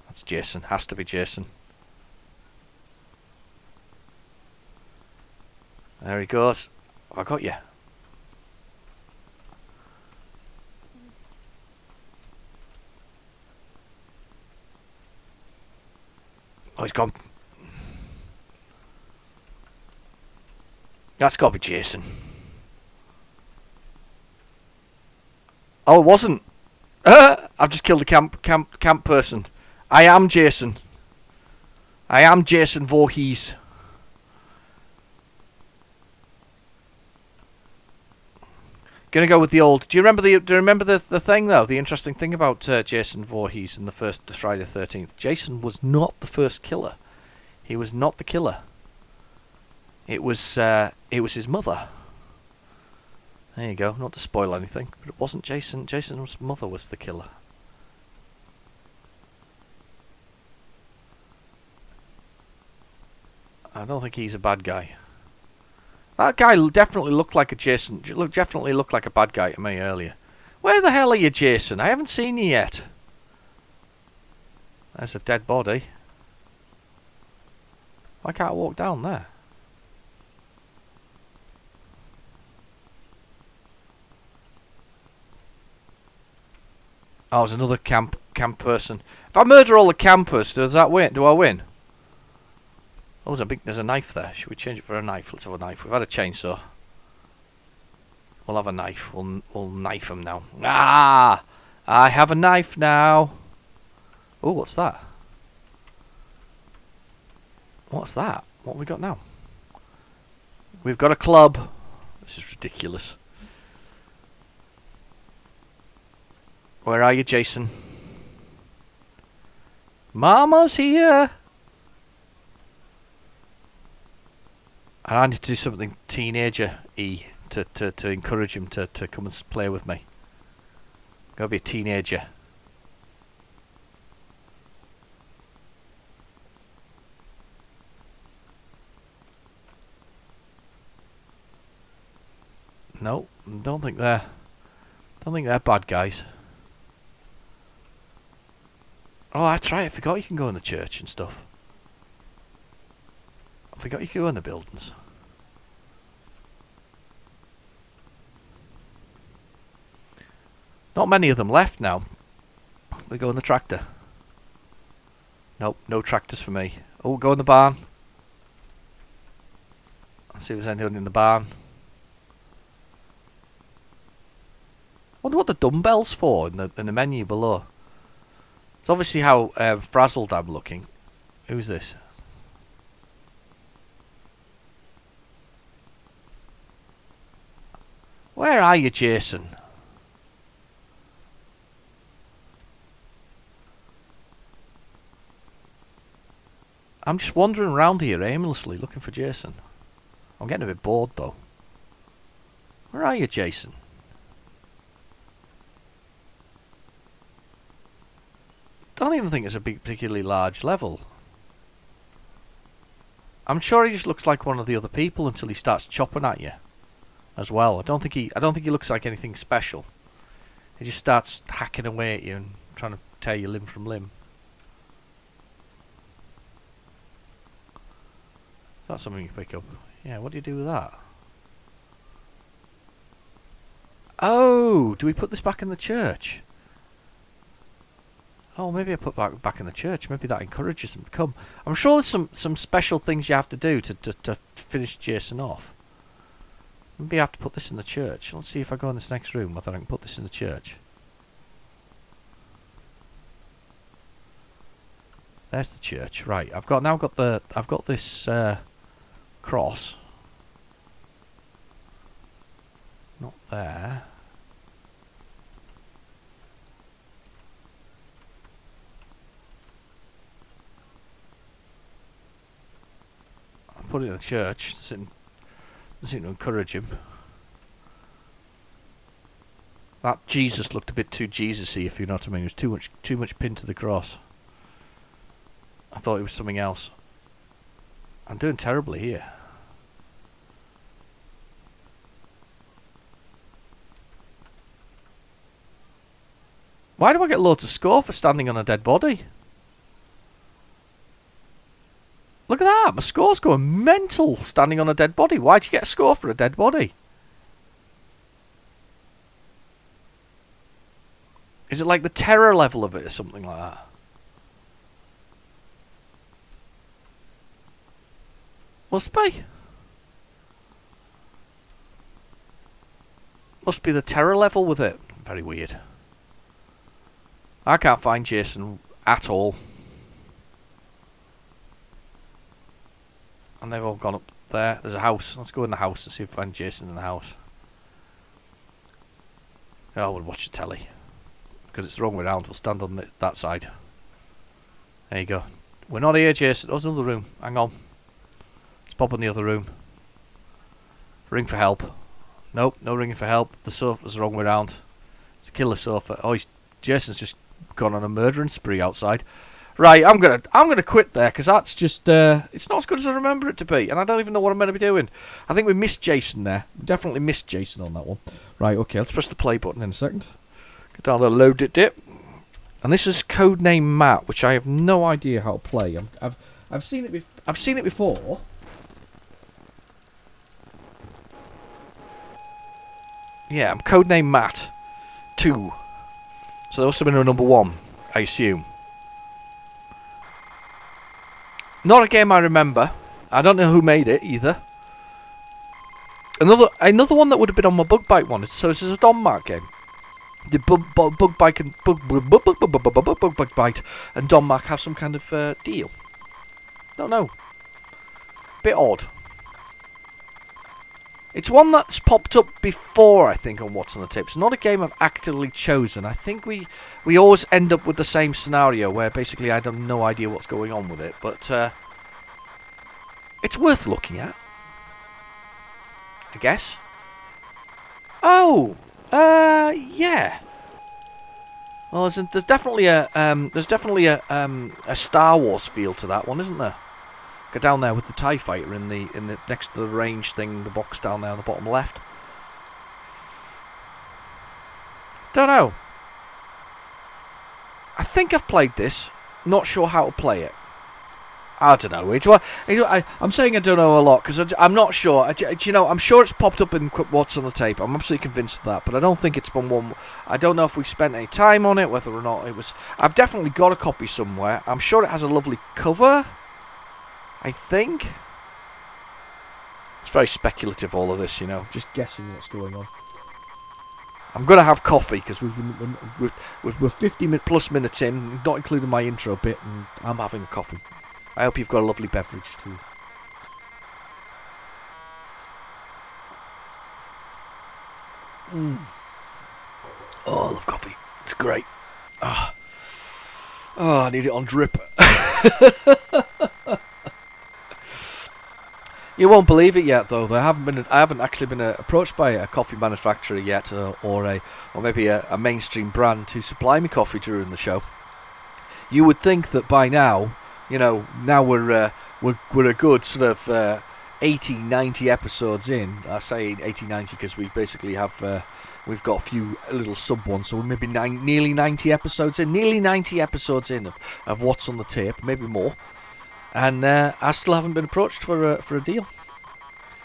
That's Jason. Has to be Jason. There he goes. Oh, I got you. Oh, he's gone. That's got to be Jason. Oh, it wasn't. I've just killed the camp person. I am Jason. I am Jason Voorhees. Gonna go with the old. Do you remember the thing though? The interesting thing about Jason Voorhees in the first Friday the 13th. Jason was not the first killer. He was not the killer. It was his mother. There you go. Not to spoil anything, but it wasn't Jason. Jason's mother was the killer. I don't think he's a bad guy. That guy definitely looked like a Jason. Definitely looked like a bad guy to me earlier. Where the hell are you, Jason? I haven't seen you yet. There's a dead body. Why can't I walk down there? Oh, there's another camp person. If I murder all the campers, does that win? Do I win? Oh, there's a knife there. Should we change it for a knife? Let's have a knife. We've had a chainsaw. We'll have a knife. We'll knife him now. Ah! I have a knife now. Oh, what's that? What's that? What have we got now? We've got a club. This is ridiculous. Where are you, Jason? Mama's here. And I need to do something teenager-y to encourage him to come and play with me. Gotta be a teenager. No, don't think they're bad guys. Oh, that's right. I forgot you can go in the church and stuff. I forgot you could go in the buildings. Not many of them left now. We go in the tractor. Nope, no tractors for me. Oh, go in the barn. Let's see if there's anyone in the barn. Wonder what the dumbbell's for in the menu below. It's obviously how frazzled I'm looking. Who's this? Where are you, Jason? I'm just wandering around here aimlessly looking for Jason. I'm getting a bit bored though. Where are you, Jason? Don't even think it's a particularly large level. I'm sure he just looks like one of the other people until he starts chopping at you as well. I don't think he looks like anything special. He just starts hacking away at you and trying to tear you limb from limb. Is that something you pick up? Yeah, what do you do with that? Oh, do we put this back in the church? Oh, maybe I put back in the church. Maybe that encourages them to come. I'm sure there's some special things you have to do to finish Jason off. Maybe I have to put this in the church. Let's see if I go in this next room whether I can put this in the church. There's the church. Right, I've got this cross. Not there. Put it in the church. Doesn't seem to encourage him. That Jesus looked a bit too Jesus-y, if you know what I mean. It was too much pinned to the cross. I thought it was something else. I'm doing terribly here. Why do I get loads of score for standing on a dead body? Look at that, my score's going mental standing on a dead body. Why'd you get a score for a dead body? Is it like the terror level of it or something like that? Must be. Must be the terror level with it. Very weird. I can't find Jason at all. And they've all gone up there. There's a house. Let's go in the house and see if I find Jason in the house. Oh, we'll watch the telly. Because it's the wrong way around. We'll stand on that side. There you go. We're not here, Jason. Oh, there's another room. Hang on. Let's pop in the other room. Ring for help. Nope, no ringing for help. The sofa's the wrong way around. It's a killer sofa. Oh, Jason's just gone on a murdering spree outside. Right, I'm gonna quit there because that's just it's not as good as I remember it to be, and I don't even know what I'm meant to be doing. I think we missed Jason there. We definitely missed Jason on that one. Right, okay, let's press the play button in a second. Get down the load it dip, and this is Codename Matt, which I have no idea how to play. I've seen it before. Yeah, I'm Codename Matt 2. So there must have been a number 1, I assume. Not a game I remember. I don't know who made it either. Another one that would have been on my Bug Bite one. So this is a Don Mark game. Did Bug Bite and Don Mark have some kind of deal? Don't know. Bit odd. It's one that's popped up before, I think, on What's on the Tape. It's not a game I've actively chosen. I think we always end up with the same scenario where basically I have no idea what's going on with it. But it's worth looking at, I guess. Oh, yeah. Well, there's definitely a Star Wars feel to that one, isn't there? Go down there with the TIE fighter in the next to the range thing, the box down there on the bottom left. Don't know. I think I've played this. Not sure how to play it. I don't know. I'm saying I don't know a lot because I'm not sure. I'm sure it's popped up in What's on the Tape. I'm absolutely convinced of that, but I don't think it's been one. I don't know if we spent any time on it, whether or not it was. I've definitely got a copy somewhere. I'm sure it has a lovely cover. I think it's very speculative, all of this, just guessing what's going on. I'm going to have coffee because we're 50 plus minutes in, not including my intro bit, and I'm having coffee. I hope you've got a lovely beverage too. Oh, I love coffee. It's great. Oh, I need it on drip. You won't believe it yet, though. I haven't actually been approached by a coffee manufacturer yet, or maybe a mainstream brand to supply me coffee during the show. You would think that by now, now we're a good sort of 80, 90 episodes in. I say 80, 90 because we basically have we've got a few little sub ones, so we're maybe nearly 90 episodes in. Nearly 90 episodes in of what's on the tape, maybe more. And I still haven't been approached for a deal.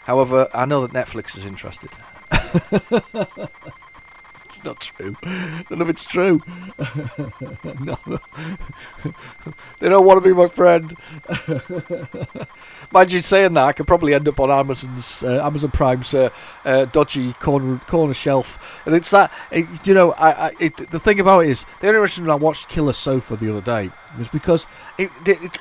However, I know that Netflix is interested. It's not true. None of it's true. No. They don't want to be my friend. Mind you saying that, I could probably end up on Amazon Prime's dodgy corner shelf. And it's that, the thing about it is, the only reason I watched Killer Sofa the other day was because it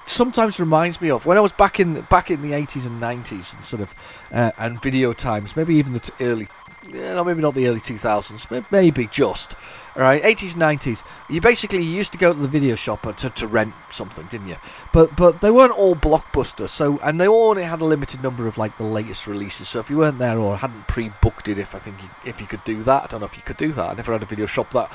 sometimes reminds me of when I was back in the 80s and 90s and sort of and video times, maybe even the early. Maybe not the early 2000s, maybe just. Alright, 80s, 90s. You used to go to the video shop to rent something, didn't you? But they weren't all blockbusters, and they only had a limited number of the latest releases. So if you weren't there or hadn't pre-booked it, if you could do that, I don't know if you could do that. I never had a video shop that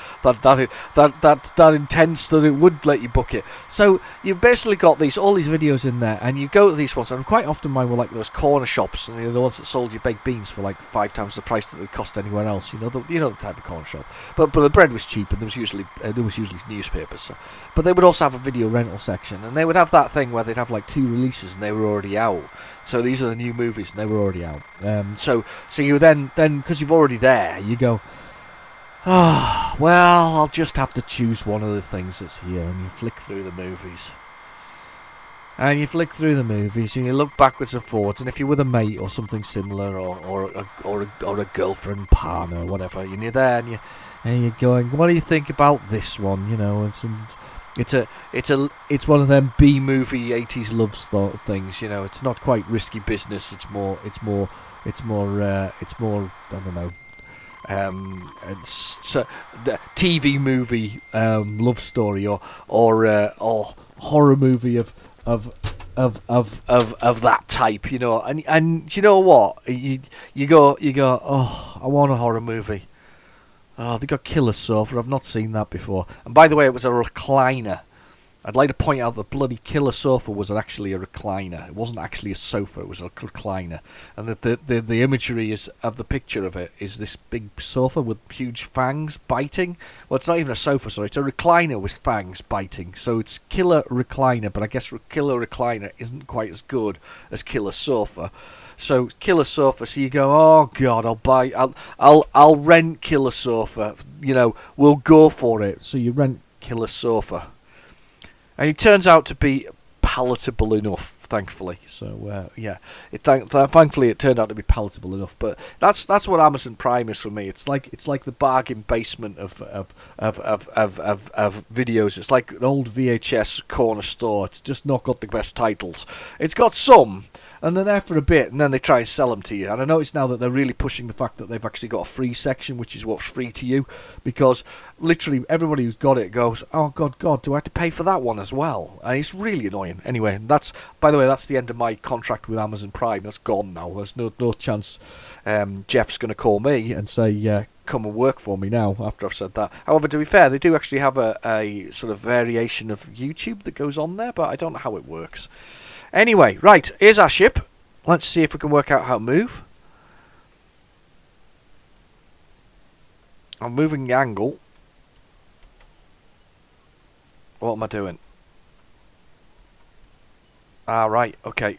intense that it would let you book it. So you've basically got all these videos in there, and you go to these ones, and quite often mine were those corner shops, and the ones that sold you baked beans for 5 times the price that they cost anywhere else. The type of corner shop. But the bread was cheap, and there was usually newspapers. So. But they would also have a video rental section, and they would have that thing where they'd have 2 releases, and they were already out. So these are the new movies, and they were already out. So you then because you're already there, you go, well, I'll just have to choose one of the things that's here, and you flick through the movies. And you flick through the movies, and you look backwards and forwards, and if you're with a mate or something similar, or a girlfriend, partner, or whatever, and you're there, and you're going, what do you think about this one? It's one of them B movie 80s love things. It's not quite risky business. It's more I don't know. It's the TV movie love story or horror movie of that type, and you know what, you go, oh, I want a horror movie. Oh, they got Killer Sofa. I've not seen that before. And by the way, it was a recliner. I'd like to point out that bloody Killer Sofa was actually a recliner. It wasn't actually a sofa, it was a recliner. And the imagery of the picture of it is this big sofa with huge fangs biting. Well, it's not even a sofa, sorry. It's a recliner with fangs biting. So it's Killer Recliner, but I guess Killer Recliner isn't quite as good as Killer Sofa. So Killer Sofa, so you go, oh God, I'll rent Killer Sofa. We'll go for it. So you rent Killer Sofa. And it turns out to be palatable enough, thankfully. So thankfully it turned out to be palatable enough. But that's what Amazon Prime is for me. It's like the bargain basement of videos. It's like an old VHS corner store. It's just not got the best titles. It's got some, and they're there for a bit, and then they try and sell them to you. And I notice now that they're really pushing the fact that they've actually got a free section, which is what's free to you, because literally everybody who's got it goes, oh God, do I have to pay for that one as well? And it's really annoying. Anyway, by the way, that's the end of my contract with Amazon Prime. That's gone now. There's no chance Jeff's going to call me and say, come and work for me now after I've said that. However, to be fair, they do actually have a sort of variation of YouTube that goes on there, but I don't know how it works. Anyway, right, here's our ship. Let's see if we can work out how to move. I'm moving the angle. What am I doing? Right, okay.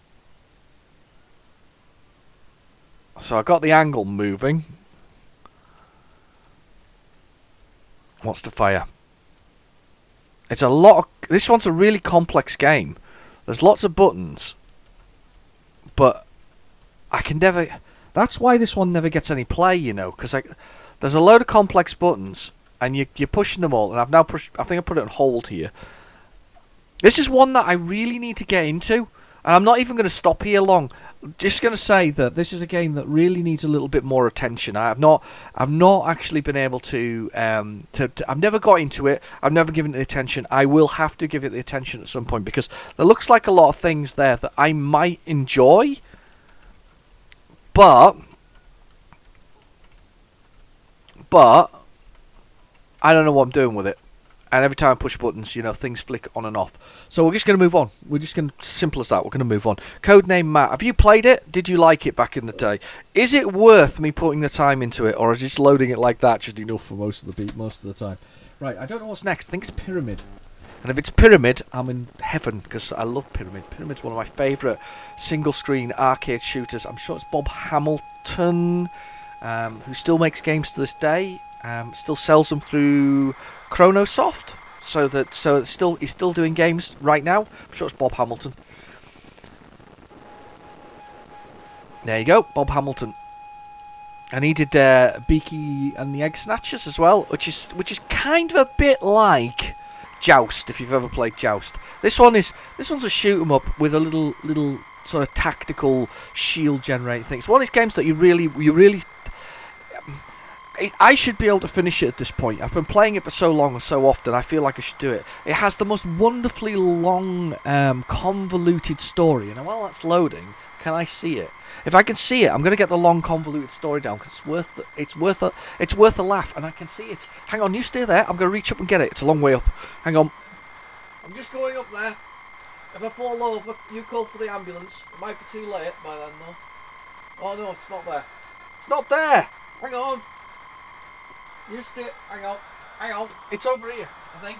So I got the angle moving. What's to fire? It's a lot of, this one's a really complex game. There's lots of buttons. but I can never. That's why this one never gets any play, you know, because there's a load of complex buttons, and you're pushing them all. And I've now pushed. I think I put it on hold here. This is one that I really need to get into, and I'm not even going to stop here long. Just going to say that this is a game that really needs a little bit more attention. I've not actually been able to. I've never got into it. I've never given it the attention. I will have to give it the attention at some point because there looks like a lot of things there that I might enjoy, but I don't know what I'm doing with it. And every time I push buttons, you know, things flick on and off. So we're just going to move on. We're just going to, simple as that, we're going to move on. Codename Matt, have you played it? Did you like it back in the day? Is it worth me putting the time into it, or is just loading it like that just enough for most of the time? Right, I don't know what's next. I think it's Pyramid. And if it's Pyramid, I'm in heaven, because I love Pyramid. Pyramid's one of my favourite single-screen arcade shooters. I'm sure it's Bob Hamilton, who still makes games to this day. Still sells them through Chronosoft, so he's still doing games right now. I'm sure it's Bob Hamilton. There you go, Bob Hamilton, and he did Beaky and the Egg Snatchers as well, which is kind of a bit like Joust, if you've ever played Joust. This one's a shoot 'em up with a little sort of tactical shield generating thing. It's one of these games that you really. I should be able to finish it at this point. I've been playing it for so long and so often, I feel like I should do it. It has the most wonderfully long, convoluted story. And while that's loading, can I see it? If I can see it, I'm going to get the long, convoluted story down, because it's worth a laugh, and I can see it. Hang on, you stay there. I'm going to reach up and get it. It's a long way up. Hang on. I'm just going up there. If I fall over, you call for the ambulance. It might be too late by then, though. Oh, no, it's not there. It's not there! Hang on. You stay. Hang on. It's over here, I think.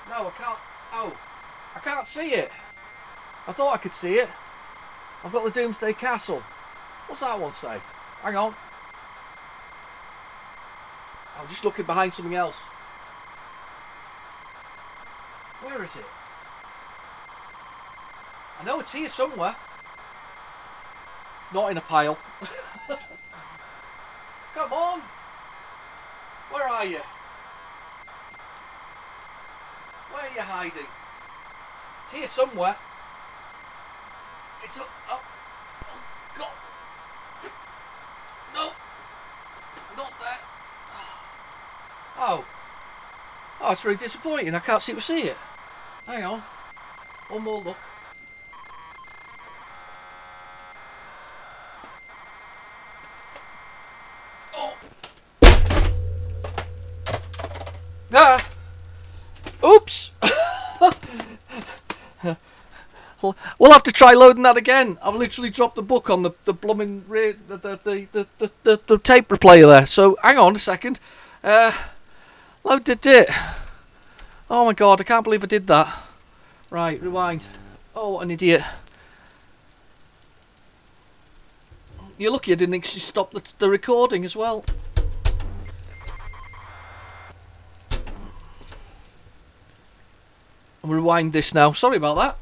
No, I can't. Oh, I can't see it. I thought I could see it. I've got the Doomsday Castle. What's that one say? Hang on. I'm just looking behind something else. Where is it? I know it's here somewhere. It's not in a pile. Come on! Where are you? Where are you hiding? It's here somewhere. It's up. Oh God! No! Not there. Oh, it's really disappointing. I can't seem to see it. Hang on. One more look. Oops! We'll have to try loading that again. I've literally dropped the book on the blooming the tape replayer there. So hang on a second. Loaded it. Oh my god! I can't believe I did that. Right, rewind. Oh, what an idiot! You're lucky I didn't actually stop the recording as well. I'll rewind this now. Sorry about that.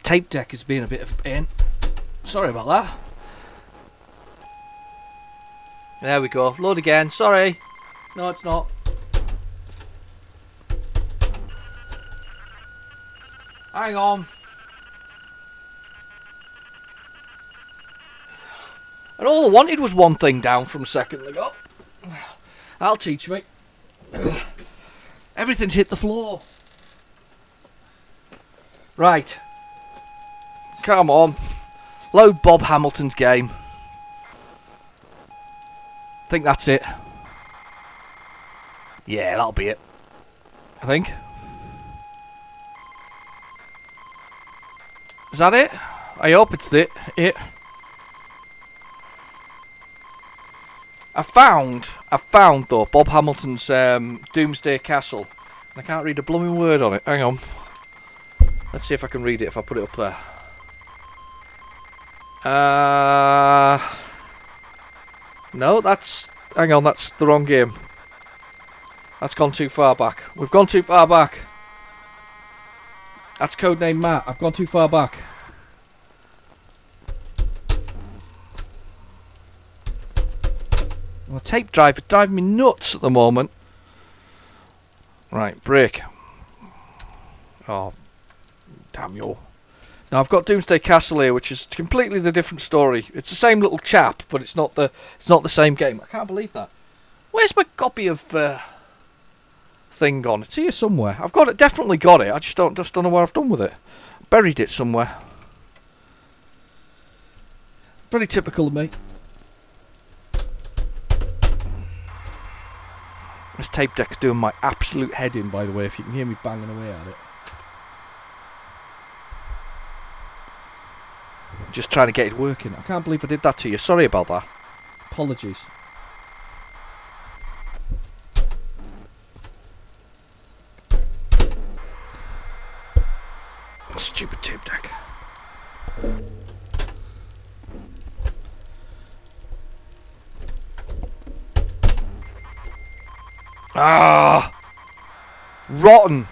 Tape deck has been a bit of a pain. Sorry about that. There we go. Load again. Sorry. No, it's not. Hang on. And all I wanted was one thing down from a second ago. That'll teach me. Everything's hit the floor. Right. Come on. Load Bob Hamilton's game. I think that's it. Yeah, that'll be it. I think. Is that it? I hope it's it. I found though Bob Hamilton's Doomsday Castle. I can't read a blooming word on it. Hang on. Let's see if I can read it if I put it up there. No, that's... Hang on, that's the wrong game. That's gone too far back. We've gone too far back. That's Codename Matt. I've gone too far back. Well, tape drive is driving me nuts at the moment. Right, break. Oh, damn you. Now I've got Doomsday Castle here, which is completely the different story. It's the same little chap, but it's not the same game. I can't believe that. Where's my copy of thing gone? It's here somewhere. I've got it, definitely got it. I just don't know what I've done with it. Buried it somewhere. Very typical of me. This tape deck's doing my absolute head in, by the way, if you can hear me banging away at it. Just trying to get it working. I can't believe I did that to you. Sorry about that. Apologies. Stupid tape deck. Ah! Rotten!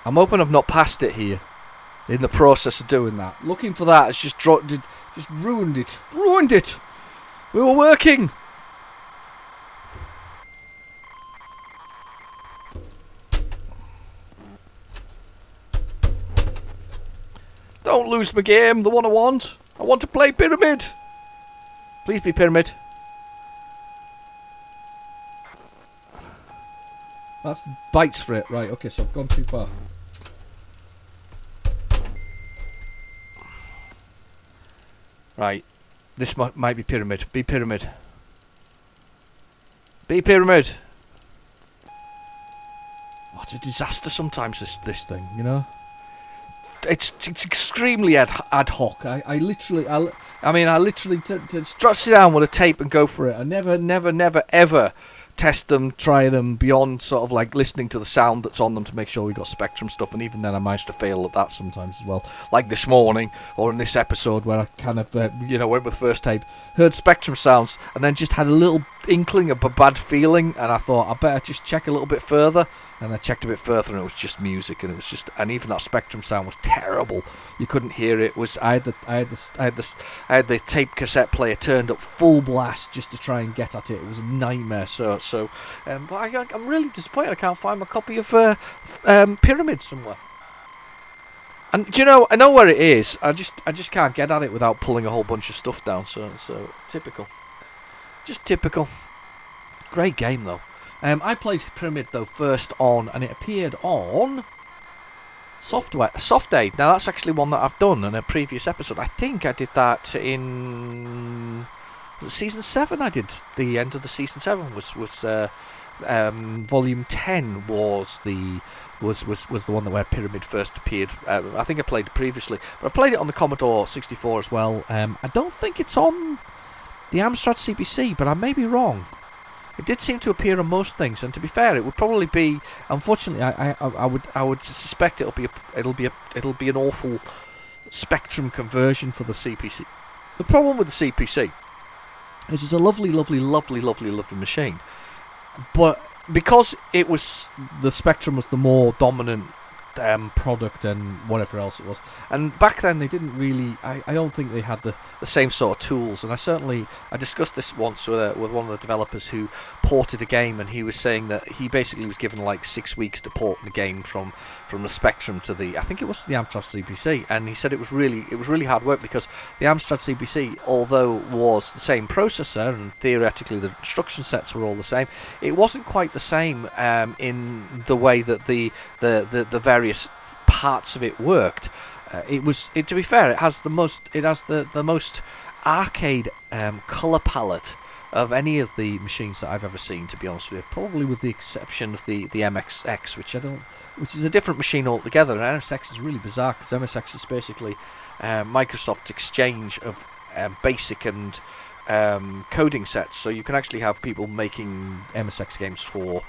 I'm hoping I've not passed it here in the process of doing that. Looking for that has just ruined it. Ruined it! We were working! Don't lose my game, the one I want. I want to play Pyramid. Please be Pyramid. That's bites for it. Right, okay, so I've gone too far. Right. This might be Pyramid. Be Pyramid. Be Pyramid. Oh, it's a disaster sometimes, this thing, you know? It's extremely ad hoc. I literally sit down with a tape and go for it. I never, ever test them, try them beyond sort of like listening to the sound that's on them to make sure we got Spectrum stuff, and even then I managed to fail at that sometimes as well. Like this morning, or in this episode where I kind of, went with the first tape, heard Spectrum sounds, and then just had a little inkling of a bad feeling, and I thought I better just check a little bit further, and I checked a bit further, and it was just music, and even that Spectrum sound was terrible. You couldn't hear it. I had the tape cassette player turned up full blast just to try and get at it. It was a nightmare. But I'm really disappointed. I can't find my copy of Pyramid somewhere. And do you know? I know where it is. I just can't get at it without pulling a whole bunch of stuff down. So typical. Just typical. Great game though. I played Pyramid though first on, and it appeared on Soft Aid. Now that's actually one that I've done in a previous episode. I think I did that in season 7. I did the end of the season 7 was volume 10 was the one that where Pyramid first appeared. I think I played it previously, but I played it on the Commodore 64 as well. I don't think it's on the Amstrad CPC, but I may be wrong. It did seem to appear on most things, and to be fair, it would probably be. Unfortunately, I would suspect it'll be an awful Spectrum conversion for the CPC. The problem with the CPC is it's a lovely machine, but because the Spectrum was the more dominant product and whatever else it was, and back then they didn't really. I don't think they had the same sort of tools, and I discussed this once with one of the developers who ported a game, and he was saying that he basically was given like 6 weeks to port the game from the Spectrum to I think it was the Amstrad CPC, and he said it was really hard work because the Amstrad CPC, although was the same processor and theoretically the instruction sets were all the same, it wasn't quite the same in the way that the various parts of it worked. To be fair, it has the most arcade colour palette of any of the machines that I've ever seen, to be honest with you. Probably with the exception of the MSX, which is a different machine altogether. And MSX is really bizarre because MSX is basically Microsoft's exchange of basic and coding sets. So you can actually have people making MSX games for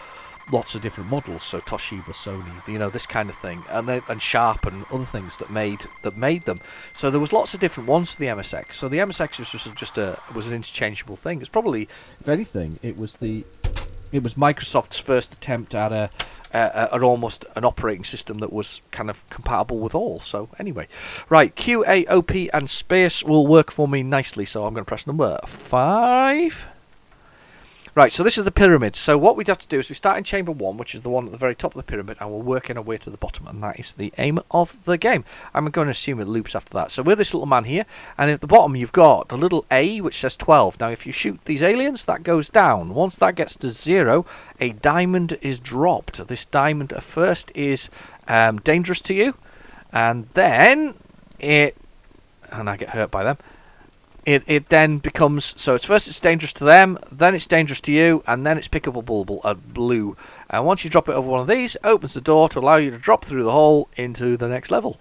lots of different models. So Toshiba, Sony, you know, this kind of thing, and Sharp and other things that made them. So there was lots of different ones for the MSX. So the MSX was just an interchangeable thing. It's probably, if anything, it was Microsoft's first attempt at almost an operating system that was kind of compatible with all. So anyway, right, Q, A, O, P and space will work for me nicely, so I'm going to press number 5. Right, so this is the pyramid. So what we'd have to do is we start in chamber 1, which is the one at the very top of the pyramid, and we're working our way to the bottom, and that is the aim of the game. I'm going to assume it loops after that. So we're this little man here, and at the bottom you've got the little A, which says 12. Now if you shoot these aliens, that goes down. Once that gets to 0, a diamond is dropped. This diamond at first is dangerous to you, and then and I get hurt by them. It then becomes, so it's dangerous to them, then it's dangerous to you, and then it's pickable blue. And once you drop it over one of these, it opens the door to allow you to drop through the hole into the next level.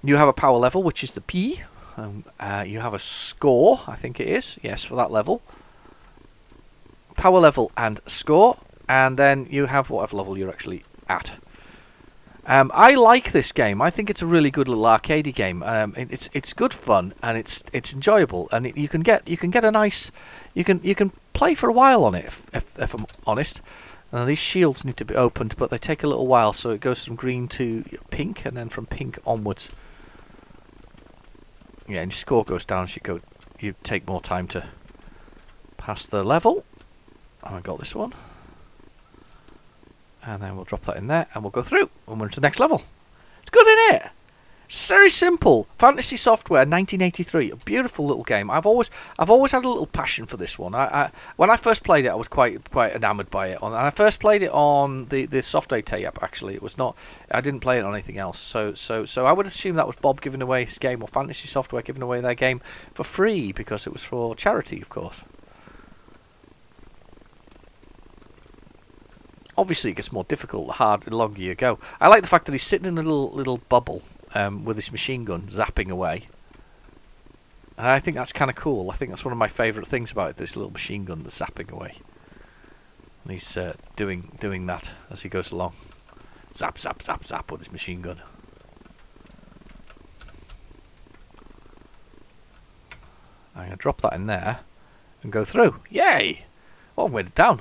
You have a power level, which is the P. You have a score, I think it is, yes, for that level. Power level and score, and then you have whatever level you're actually at. I like this game. I think it's a really good little arcadey game. It's good fun, and it's enjoyable, and you can get a nice, you can play for a while on it if I'm honest. These shields need to be opened, but they take a little while, so it goes from green to pink, and then from pink onwards. Yeah, and your score goes down. You take more time to pass the level. Oh, I got this one. And then we'll drop that in there, and we'll go through, and we're into the next level. It's good, isn't it? It's very simple. Fantasy Software, 1983, a beautiful little game. I've always had a little passion for this one. When I first played it, I was quite enamoured by it. And I first played it on the Software tape. Actually, it was not. I didn't play it on anything else. So I would assume that was Bob giving away his game, or Fantasy Software giving away their game for free, because it was for charity, of course. Obviously, it gets more difficult the longer you go. I like the fact that he's sitting in a little bubble with his machine gun zapping away. And I think that's kind of cool. I think that's one of my favourite things about it, this little machine gun that's zapping away. And he's doing that as he goes along. Zap, zap, zap, zap with his machine gun. I'm going to drop that in there and go through. Yay! Oh, I've made it down.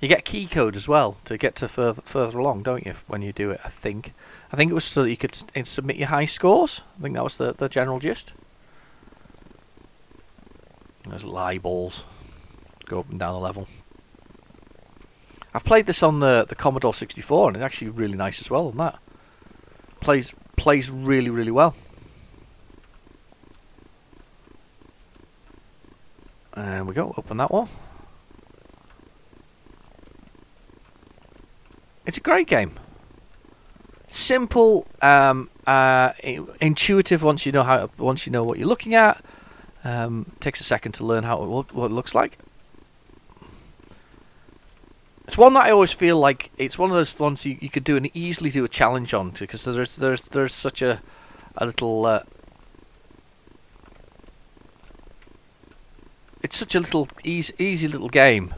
You get a key code as well to get to further along, don't you, when you do it, I think. I think it was so that you could submit your high scores. I think that was the general gist. There's little balls. Go up and down the level. I've played this on the Commodore 64, and it's actually really nice as well on that. Plays really, really well. And we go, open that one. It's a great game. Simple, intuitive once you know what you're looking at. Takes a second to learn what it looks like. It's one that I always feel like it's one of those ones you could easily do a challenge on, because there's such a little. It's such a little easy little game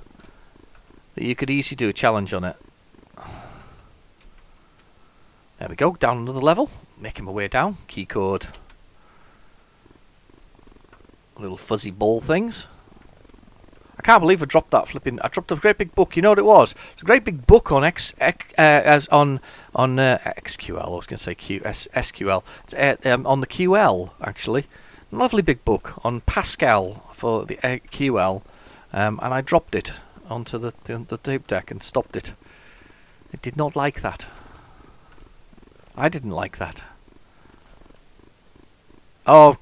that you could easily do a challenge on it. There we go, down another level, making my way down, key code, little fuzzy ball things. I can't believe I dropped that I dropped a great big book. You know what it was? It's a great big book on XQL. I was going to say SQL. It's on the QL, actually. Lovely big book on Pascal for the QL, and I dropped it onto the tape deck and stopped it. It did not like that. I didn't like that. Oh,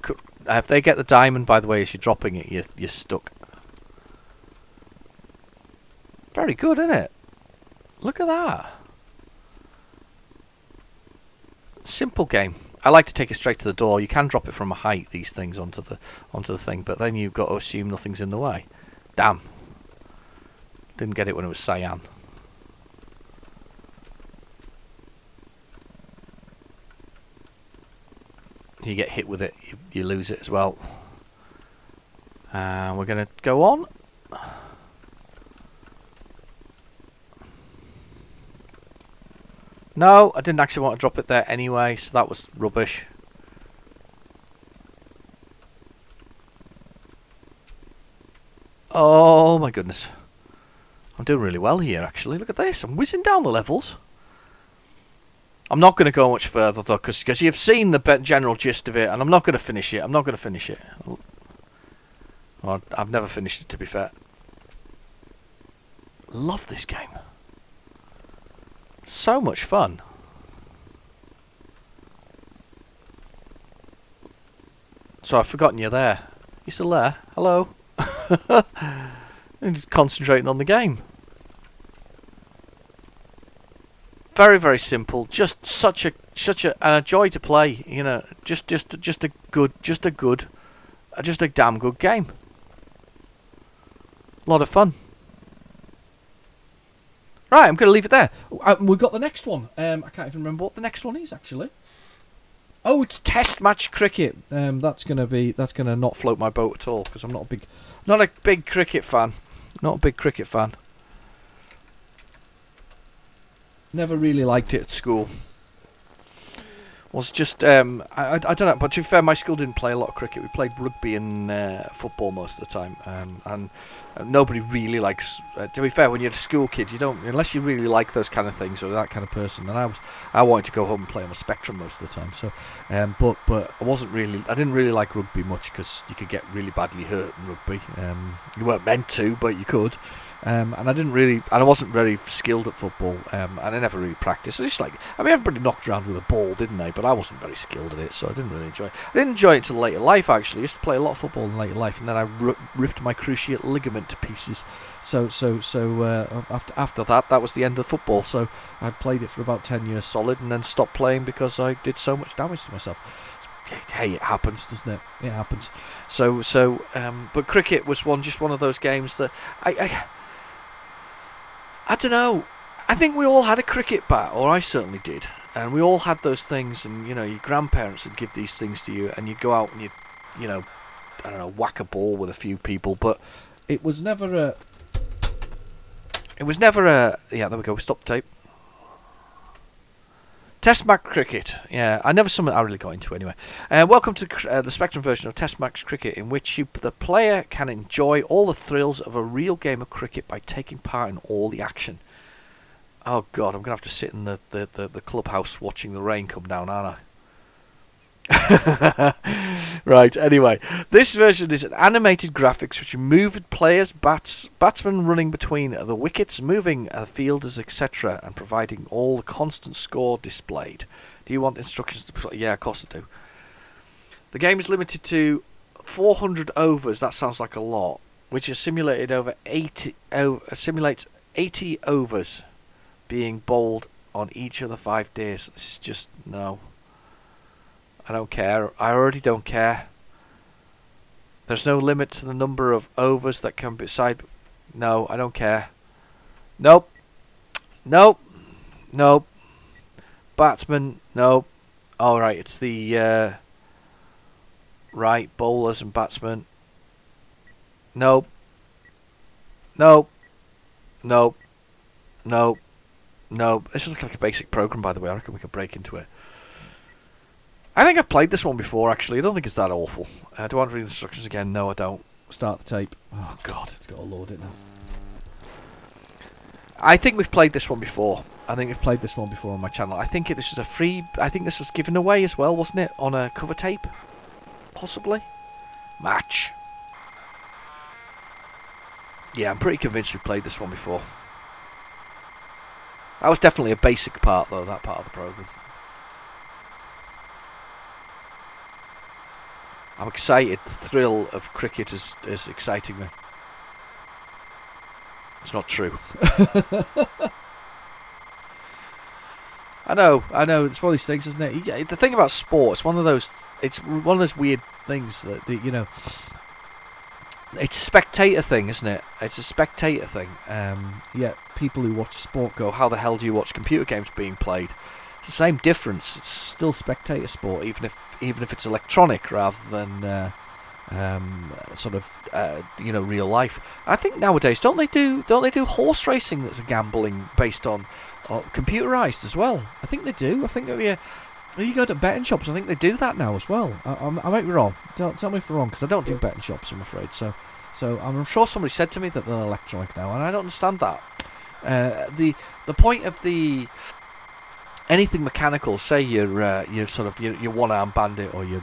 if they get the diamond, by the way, as you're dropping it, you're stuck. Very good, isn't it? Look at that. Simple game. I like to take it straight to the door. You can drop it from a height, these things, onto the thing, but then you've got to assume nothing's in the way. Damn. Didn't get it when it was cyan. You get hit with it, you lose it as well. We're going to go on. No, I didn't actually want to drop it there anyway, so that was rubbish. Oh my goodness. I'm doing really well here, actually. Look at this. I'm whizzing down the levels. I'm not going to go much further, though, because you've seen the general gist of it, and I'm not going to finish it. Well, I've never finished it, to be fair. Love this game. So much fun. So I've forgotten you're there. You still there? Hello? I'm just concentrating on the game. Very, very simple. Just such a joy to play. You know, just a damn good game. A lot of fun. Right, I'm going to leave it there. We've got the next one. I can't even remember what the next one is, actually. Oh, it's Test Match Cricket. That's gonna not float my boat at all, because I'm not a big cricket fan. Not a big cricket fan. Never really liked it at school. Was just I don't know, but to be fair, my school didn't play a lot of cricket. We played rugby and football most of the time, and nobody really likes. To be fair, when you're a school kid, you don't, unless you really like those kind of things or that kind of person. And I wanted to go home and play on a Spectrum most of the time. So, but I didn't really like rugby much, because you could get really badly hurt in rugby. You weren't meant to, but you could. And I wasn't very skilled at football, and I never really practiced. Everybody knocked around with a ball, didn't they? But I wasn't very skilled at it, so I didn't really enjoy it. I didn't enjoy it until later life, actually. I used to play a lot of football in later life, and then I ripped my cruciate ligament to pieces. So after that was the end of football. So I played it for about 10 years solid, and then stopped playing because I did so much damage to myself. Hey, it happens, doesn't it? It happens. But cricket was just one of those games that I don't know. I think we all had a cricket bat, or I certainly did. And we all had those things, and, your grandparents would give these things to you, and you'd go out and you'd, whack a ball with a few people, but it was never a... Yeah, there we go, we stopped the tape. Test Match Cricket. Yeah, something I really got into anyway. Welcome to the Spectrum version of Test Match Cricket, in which the player can enjoy all the thrills of a real game of cricket by taking part in all the action. Oh God, I'm going to have to sit in the clubhouse watching the rain come down, aren't I? Right, anyway. This version is an animated graphics which move players, batsmen running between the wickets, moving fielders, etc., and providing all the constant score displayed. Do you want instructions to play? Yeah, of course I do. The game is limited to 400 overs, that sounds like a lot, which is simulated over 80 overs being bowled on each of the 5 days. This is just, no. I don't care. I already don't care. There's no limit to the number of overs that can be side. No, I don't care. Nope. Batsman, nope. Alright, it's the right, bowlers and batsmen. Nope. This is like a basic program, by the way. I reckon we can break into it. I think I've played this one before, actually. I don't think it's that awful. Do I want to read the instructions again? No, I don't. Start the tape. Oh, God, it's got to load it now. I think we've played this one before. On my channel. I think this is a free... I think this was given away as well, wasn't it? On a cover tape? Possibly? Match. Yeah, I'm pretty convinced we played this one before. That was definitely a basic part, though, that part of the programme. I'm excited. The thrill of cricket is exciting me. It's not true. I know. It's one of these things, isn't it? The thing about sport, it's one of those weird things that it's a spectator thing, isn't it? It's a spectator thing. Yet people who watch sport go, how the hell do you watch computer games being played? It's the same difference. It's still spectator sport, even if it's electronic rather than sort of real life. I think nowadays don't they do horse racing that's gambling based on computerized as well? I think they do. I think you go to betting shops, I think they do that now as well. I might be wrong. Don't tell me if I'm wrong, because I don't do betting shops, I'm afraid. So I'm sure somebody said to me that they're electronic now, and I don't understand that. The point of the anything mechanical, say your one-arm bandit or your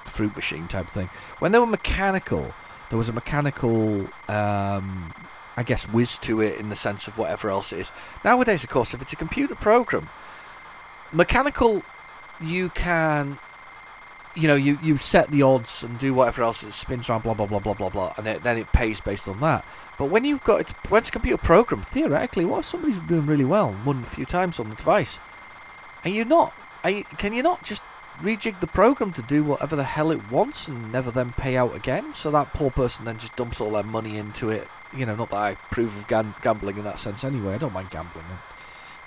fruit machine type of thing. When they were mechanical, there was a mechanical, I guess, whiz to it in the sense of whatever else it is. Nowadays, of course, if it's a computer program, mechanical, you can, you set the odds and do whatever else, it spins around, blah blah blah blah blah blah, and then it pays based on that. But when it's a computer program, theoretically, what if somebody's doing really well and won a few times on the device, and can you not just rejig the program to do whatever the hell it wants and never then pay out again? So that poor person then just dumps all their money into it. Not that I approve of gambling in that sense anyway. I don't mind gambling.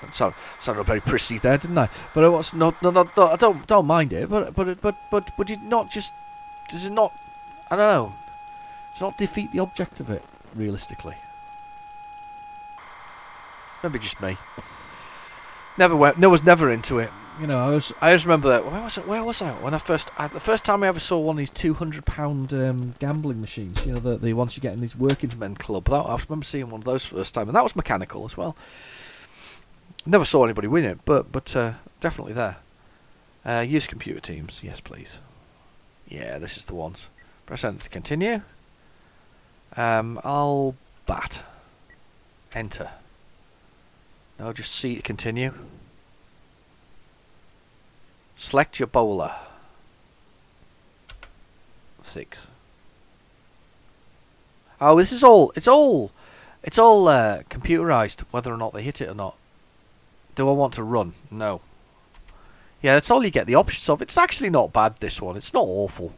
Sounded very prissy there, didn't I? But it was no. I don't mind it. But would you not just? Does it not? I don't know. Does it not defeat the object of it realistically? Maybe just me. Was never into it. I just remember that. Where was I? When the first time I ever saw one of these £200 gambling machines. The ones you get in these working men club. I remember seeing one of those for the first time, and that was mechanical as well. Never saw anybody win it, but definitely there. Use computer teams, yes please. Yeah, this is the ones. Press enter to continue. I'll bat. Enter. No, just C to continue. Select your bowler. 6. Oh, this is all. It's all computerized, whether or not they hit it or not. Do I want to run? No. Yeah, that's all you get the options of. It's actually not bad, this one. It's not awful.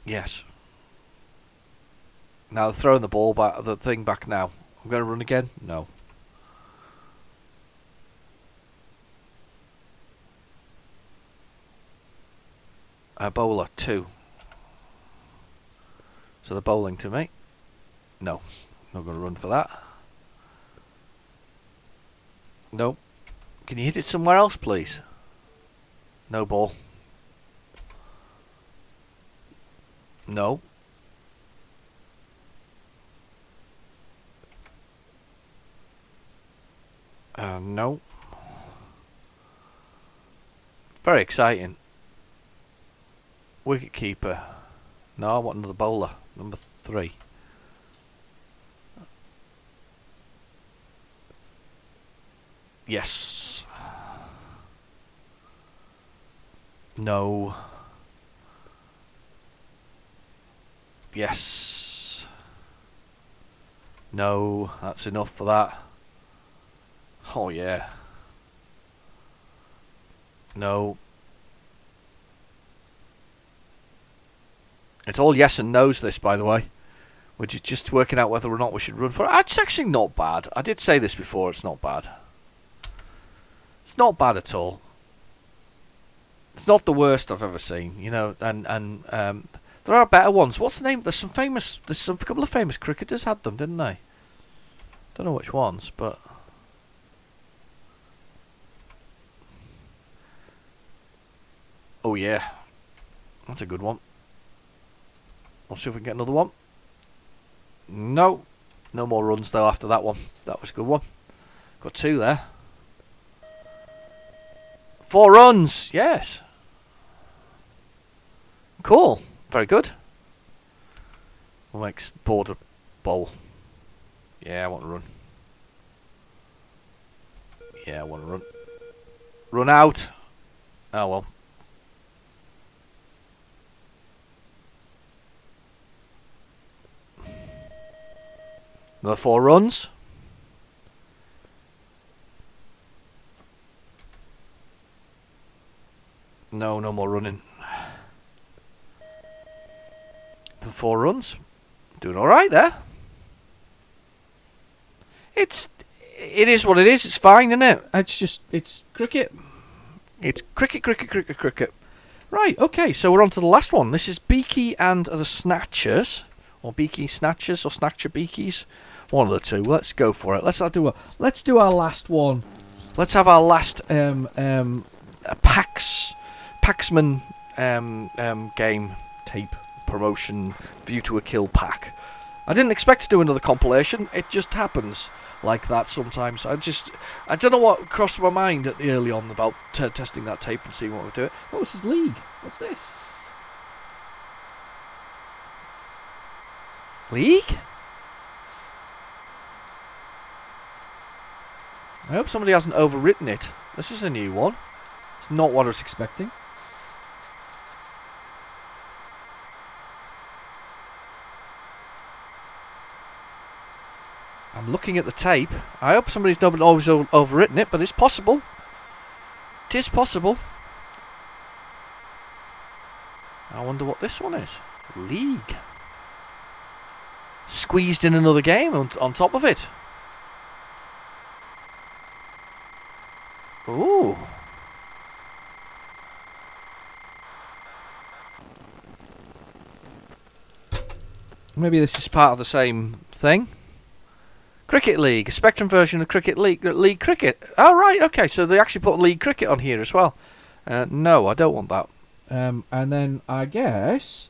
Yes. Now throwing the thing back now. I'm going to run again? No. Bowler 2. So they're bowling to me. No, not going to run for that. No. Can you hit it somewhere else, please? No ball. No. No. Very exciting. Wicket keeper. No, I want another bowler. Number 3. Yes. No. Yes. No, that's enough for that. Oh yeah. No. It's all yes and no's, this, by the way. We're just working out whether or not we should run for it. It's actually not bad. I did say this before, it's not bad. It's not bad at all. It's not the worst I've ever seen, and there are better ones. What's the name? There's a couple of famous cricketers had them, didn't they? Don't know which ones, but oh yeah, that's a good one. We'll see if we can get another one. No more runs though after that one. That was a good one. Got 2 there. 4 runs, yes. Cool, very good. We'll make border bowl. Yeah, I want to run. Yeah, I want to run. Run out. Oh well. Another 4 runs. No more running. The 4 runs. Doing alright there. It's it is what it is. It's fine, isn't it? It's cricket. It's cricket. Right, okay, so we're on to the last one. This is Beaky and the Snatchers, or Beaky Snatchers, or Snatcher Beakies. One of the two. Let's go for it. Let's do our last one. Let's have our last Paxman game tape promotion View to a Kill pack. I didn't expect to do another compilation. It just happens like that sometimes. I don't know what crossed my mind at the early on about testing that tape and seeing what we do. Oh, this is League. What's this? League? I hope somebody hasn't overwritten it. This is a new one. It's not what I was expecting. I'm looking at the tape. I hope somebody's not always overwritten it, but it's possible. It is possible. I wonder what this one is. League. Squeezed in another game on top of it. Ooh. Maybe this is part of the same thing. Cricket League, a Spectrum version of Cricket League Cricket. Oh, right, okay, so they actually put League Cricket on here as well. No, I don't want that. And then I guess...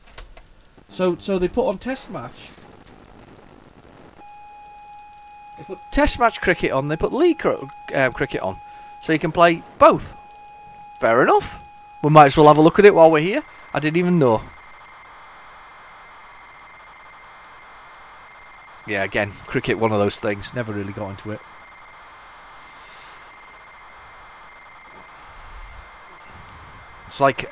So they put on Test Match. They put Test Match Cricket on, they put League Cricket on. So you can play both. Fair enough. We might as well have a look at it while we're here. I didn't even know. Yeah, again, cricket, one of those things. Never really got into it. It's like,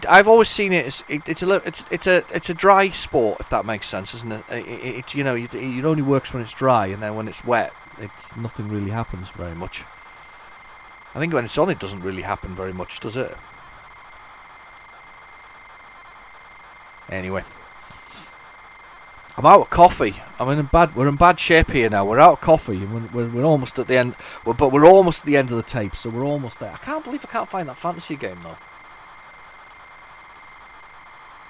I've always seen it as it's a dry sport, if that makes sense, isn't it? It only works when it's dry, and then when it's wet, nothing really happens very much. I think when it's on, it doesn't really happen very much, does it? Anyway. I'm out of coffee. We're in bad shape here now. We're out of coffee, and we're almost at the end. But we're almost at the end of the tape, so we're almost there. I can't believe I can't find that fantasy game though.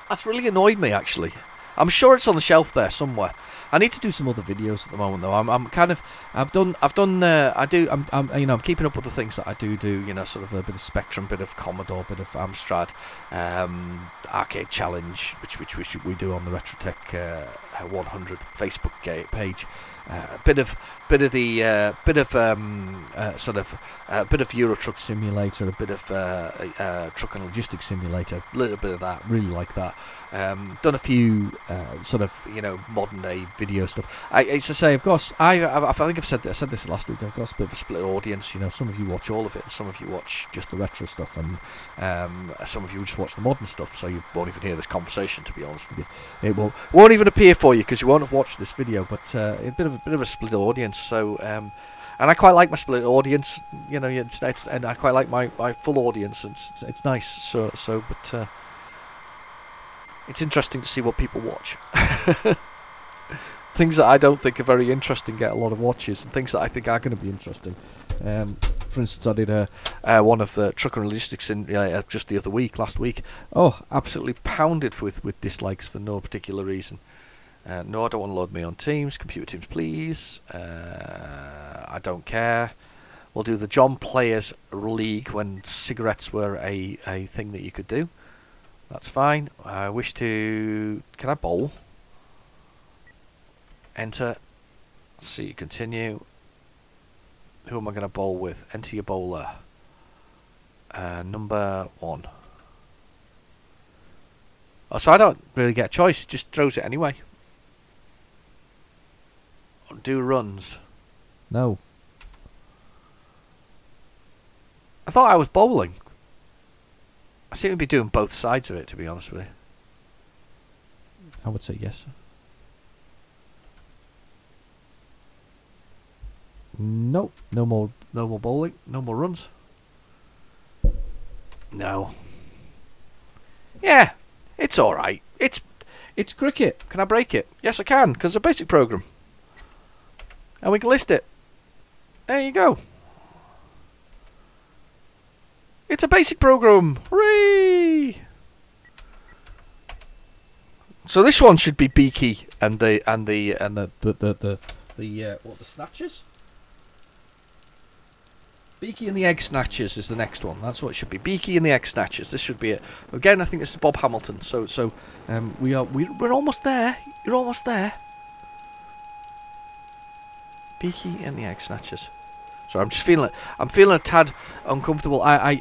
That's really annoyed me, actually. I'm sure it's on the shelf there somewhere. I need to do some other videos at the moment, though. I'm keeping up with the things that I do. Sort of a bit of Spectrum, bit of Commodore, bit of Amstrad, Arcade Challenge, which we do on the Retrotech 100 Facebook page. Bit of Euro Truck Simulator, a bit of Truck and Logistics Simulator, a little bit of that. Really like that. Done a few modern day video stuff. I think I've said this last week. I've got a bit of a split audience. Some of you watch all of it, and some of you watch just the retro stuff, and some of you just watch the modern stuff. So you won't even hear this conversation. To be honest with you, it won't even appear for you because you won't have watched this video. But a bit of a split audience. So and I quite like my split audience. And I quite like my full audience. It's nice. But it's interesting to see what people watch. Things that I don't think are very interesting get a lot of watches, and things that I think are going to be interesting. For instance, I did one of the Truck and Logistics just the other week, last week. Oh, absolutely pounded with dislikes for no particular reason. No, I don't want to load me on Teams. Computer Teams, please. I don't care. We'll do the John Players League when cigarettes were a thing that you could do. That's fine. I wish to... Can I bowl? Enter. See, continue. Who am I going to bowl with? Enter your bowler. Number 1. Oh, so I don't really get a choice. Just throws it anyway. Do runs. No. I thought I was bowling. I seem to be doing both sides of it, to be honest with you. I would say yes. Nope. No more bowling. No more runs. No. Yeah, it's alright. It's cricket. Can I break it? Yes, I can, because it's a basic program. and we can list it. There you go. It's a basic program. Hooray! So this one should be Beaky and the snatchers. Beaky and the Egg Snatchers is the next one. That's what it should be. Beaky and the Egg Snatchers. This should be it. Again, I think this is Bob Hamilton. So we're almost there. You're almost there. Beaky and the Egg Snatchers. So I'm feeling a tad uncomfortable. I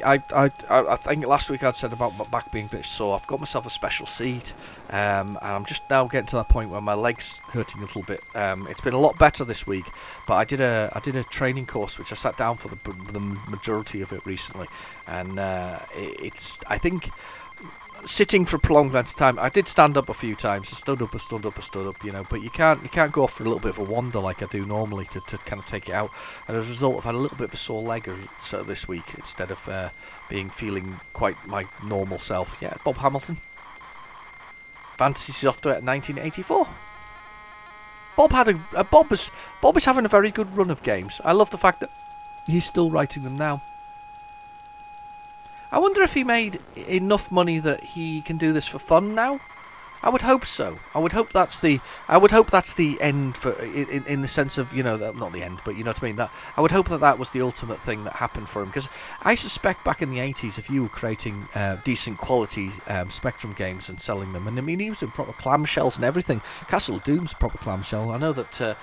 think last week I'd said about my back being a bit sore. I've got myself a special seat, and I'm just now getting to that point where my leg's hurting a little bit. It's been a lot better this week, but I did a training course which I sat down for the majority of it recently, and I think. Sitting for a prolonged length of time, I did stand up a few times. I stood up, but you can't go off for a little bit of a wander like I do normally to kind of take it out. And as a result, I've had a little bit of a sore leg this week instead of feeling quite my normal self. Yeah, Bob Hamilton, Fantasy Software 1984. Bob is having a very good run of games. I love the fact that he's still writing them now. I wonder if he made enough money that he can do this for fun now. I would hope so. I would hope that's the end for in the sense of, not the end, but you know what I mean. That I would hope that was the ultimate thing that happened for him, because I suspect back in the 80s, if you were creating decent quality Spectrum games and selling them, and I mean he was in proper clamshells and everything. Castle of Doom's a proper clamshell. I know that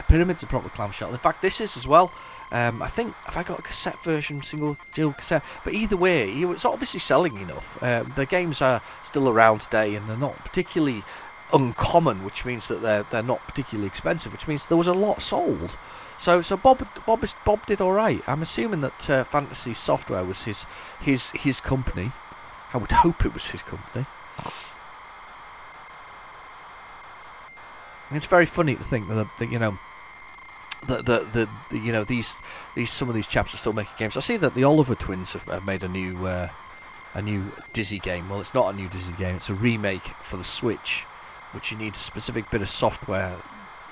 Pyramid's a proper clamshell. In fact, this is as well. I think if I got a cassette version, single dual cassette, but either way, it's obviously selling enough. The games are still around today, and they're not particularly uncommon, which means that they're not particularly expensive, which means there was a lot sold. So Bob did all right. I'm assuming that Fantasy Software was his company. I would hope it was his company. And it's very funny to think that these some of these chaps are still making games. I see that the Oliver twins have made a new Dizzy game. Well, it's not a new Dizzy game; it's a remake for the Switch, which you need a specific bit of software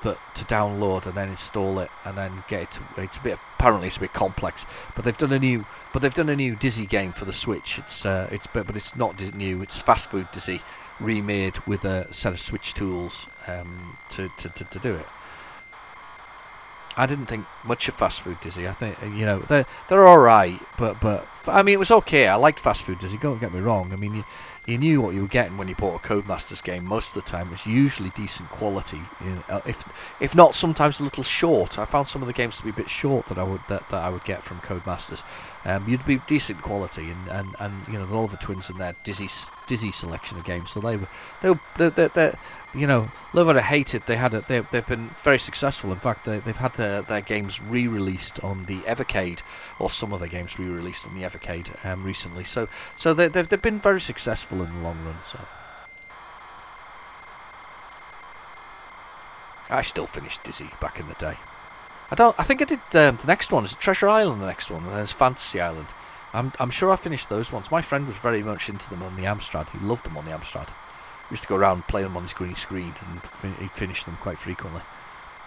to download and then install it and then get it to. Apparently it's a bit complex, but they've done a new Dizzy game for the Switch. But it's not new. It's Fast Food Dizzy remade with a set of Switch tools to do it. I didn't think much of Fast Food Dizzy. I think they're all right, but I mean it was okay. I liked Fast Food Dizzy. Don't get me wrong. I mean you knew what you were getting when you bought a Codemasters game. Most of the time, it's usually decent quality. If not, sometimes a little short. I found some of the games to be a bit short that I would get from Codemasters. You'd be decent quality, and the Oliver twins and their Dizzy selection of games. So they love it or hate it, they've been very successful. In fact, they've had their games re-released on the Evercade, or some of their games re-released on the Evercade recently. So they've been very successful in the long run. So I still finished Dizzy back in the day. I think I did the next one. Is Treasure Island the next one, and there's Fantasy Island. I'm sure I finished those ones. My friend was very much into them on the Amstrad. He loved them on the Amstrad. He used to go around and play them on his green screen, and he'd finish them quite frequently.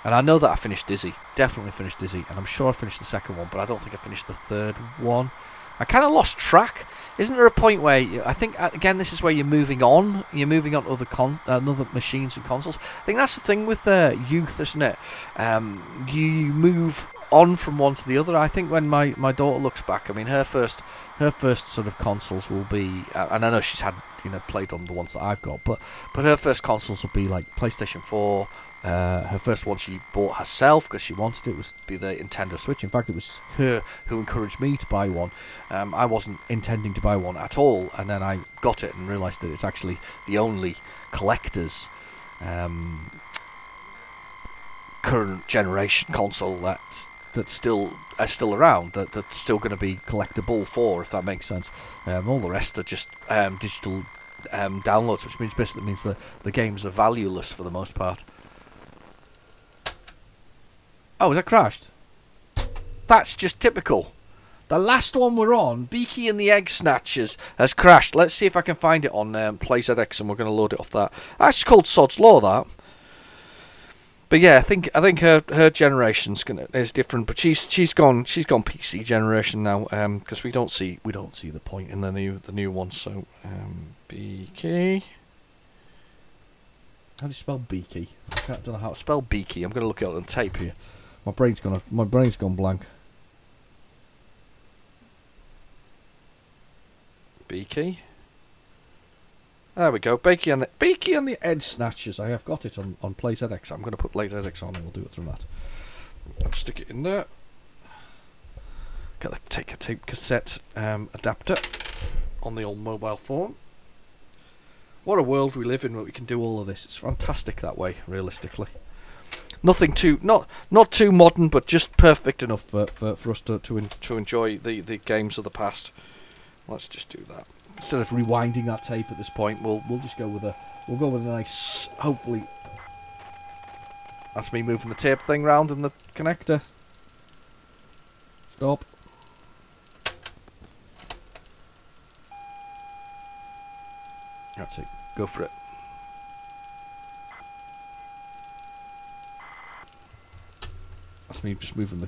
And I know that I finished Dizzy. Definitely finished Dizzy. And I'm sure I finished the second one, but I don't think I finished the third one. I kind of lost track. Isn't there a point where I think again this is where you're moving on to other machines and consoles? I think that's the thing with youth, isn't it? You move on from one to the other. I think when my daughter looks back, I mean her first sort of consoles will be, and I know she's had played on the ones that I've got, but her first consoles will be like PlayStation 4. Her first one she bought herself because she wanted it was be the Nintendo Switch. In fact, it was her who encouraged me to buy one. I wasn't intending to buy one at all, and then I got it and realised that it's actually the only collector's current generation console that's still around, that's still going to be collectible for, if that makes sense. All the rest are just digital downloads, which basically means that the games are valueless for the most part. Oh, was that crashed? That's just typical. The last one we're on, Beaky and the Egg Snatchers, has crashed. Let's see if I can find it on PlayZX, and we're going to load it off that. That's called Sod's Law, that. But yeah, I think her generation's is different. But she's gone PC generation now. Because we don't see the point in the new one. So Beaky. How do you spell Beaky? I don't know how to spell Beaky. I'm gonna look it up on tape here. My brain's gone blank. Beaky. There we go. Beaky and the Edge Snatchers. I have got it on PlayZX. I'm going to put PlayZX on and we'll do it through that. Let's stick it in there. Got to take a tape cassette adapter on the old mobile phone. What a world we live in where we can do all of this. It's fantastic that way, realistically. Nothing too not too modern, but just perfect enough for us to enjoy the games of the past. Let's just do that. Instead of rewinding that tape at this point, we'll just go with a nice, hopefully. That's me moving the tape thing round in the connector. Stop. That's it. Go for it. That's me just moving the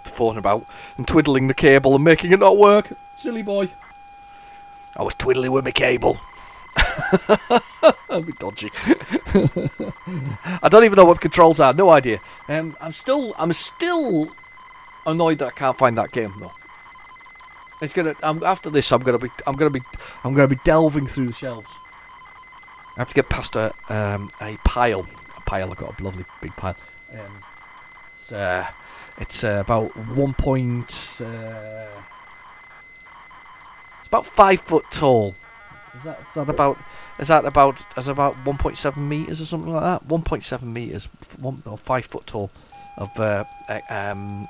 phone about and twiddling the cable and making it not work. Silly boy. I was twiddling with my cable. A bit dodgy. I don't even know what the controls are. No idea. I'm still annoyed that I can't find that game though. It's gonna. After this, I'm gonna be delving through the shelves. I have to get past a pile. I've got a lovely big pile. It's about it's about 5 foot tall. Is that about 1.7 meters or something like that? 1.7 meters, 5 foot tall of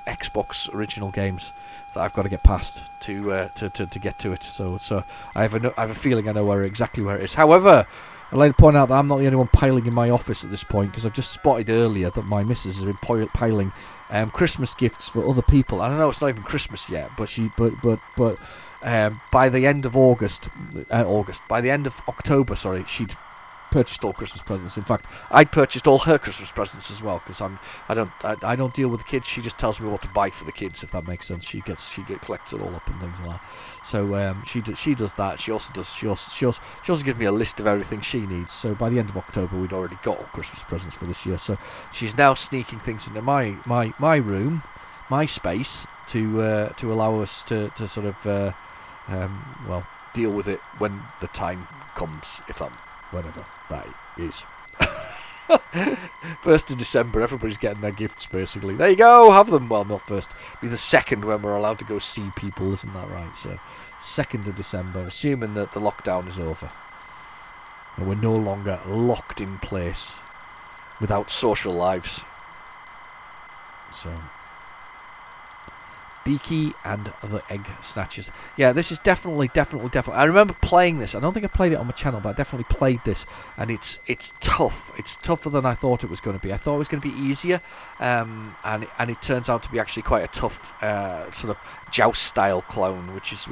Xbox original games that I've got to get past to get to it. So I have a feeling I know exactly where it is. However, I'd like to point out that I'm not the only one piling in my office at this point, because I've just spotted earlier that my missus has been piling Christmas gifts for other people. I don't know, it's not even Christmas yet, but by the end of by the end of October, she'd purchased all Christmas presents. In fact, I'd purchased all her Christmas presents as well, because I don't deal with the kids. She just tells me what to buy for the kids, if that makes sense. She collects it all up and things like that. So she does that. She also gives me a list of everything she needs. So by the end of October, we'd already got all Christmas presents for this year. So she's now sneaking things into my room, my space, to allow us to sort of deal with it when the time comes, whenever that is. 1st of December, everybody's getting their gifts, basically. There you go, have them. Well, not first. Be the 2nd when we're allowed to go see people, isn't that right? So, 2nd of December, assuming that the lockdown is over. And we're no longer locked in place without social lives. So, Beaky and the Egg Snatchers. Yeah, this is definitely. I remember playing this. I don't think I played it on my channel, but I definitely played this, and it's tough. It's tougher than I thought it was going to be. I thought it was going to be easier, and it turns out to be actually quite a tough sort of joust style clone, which is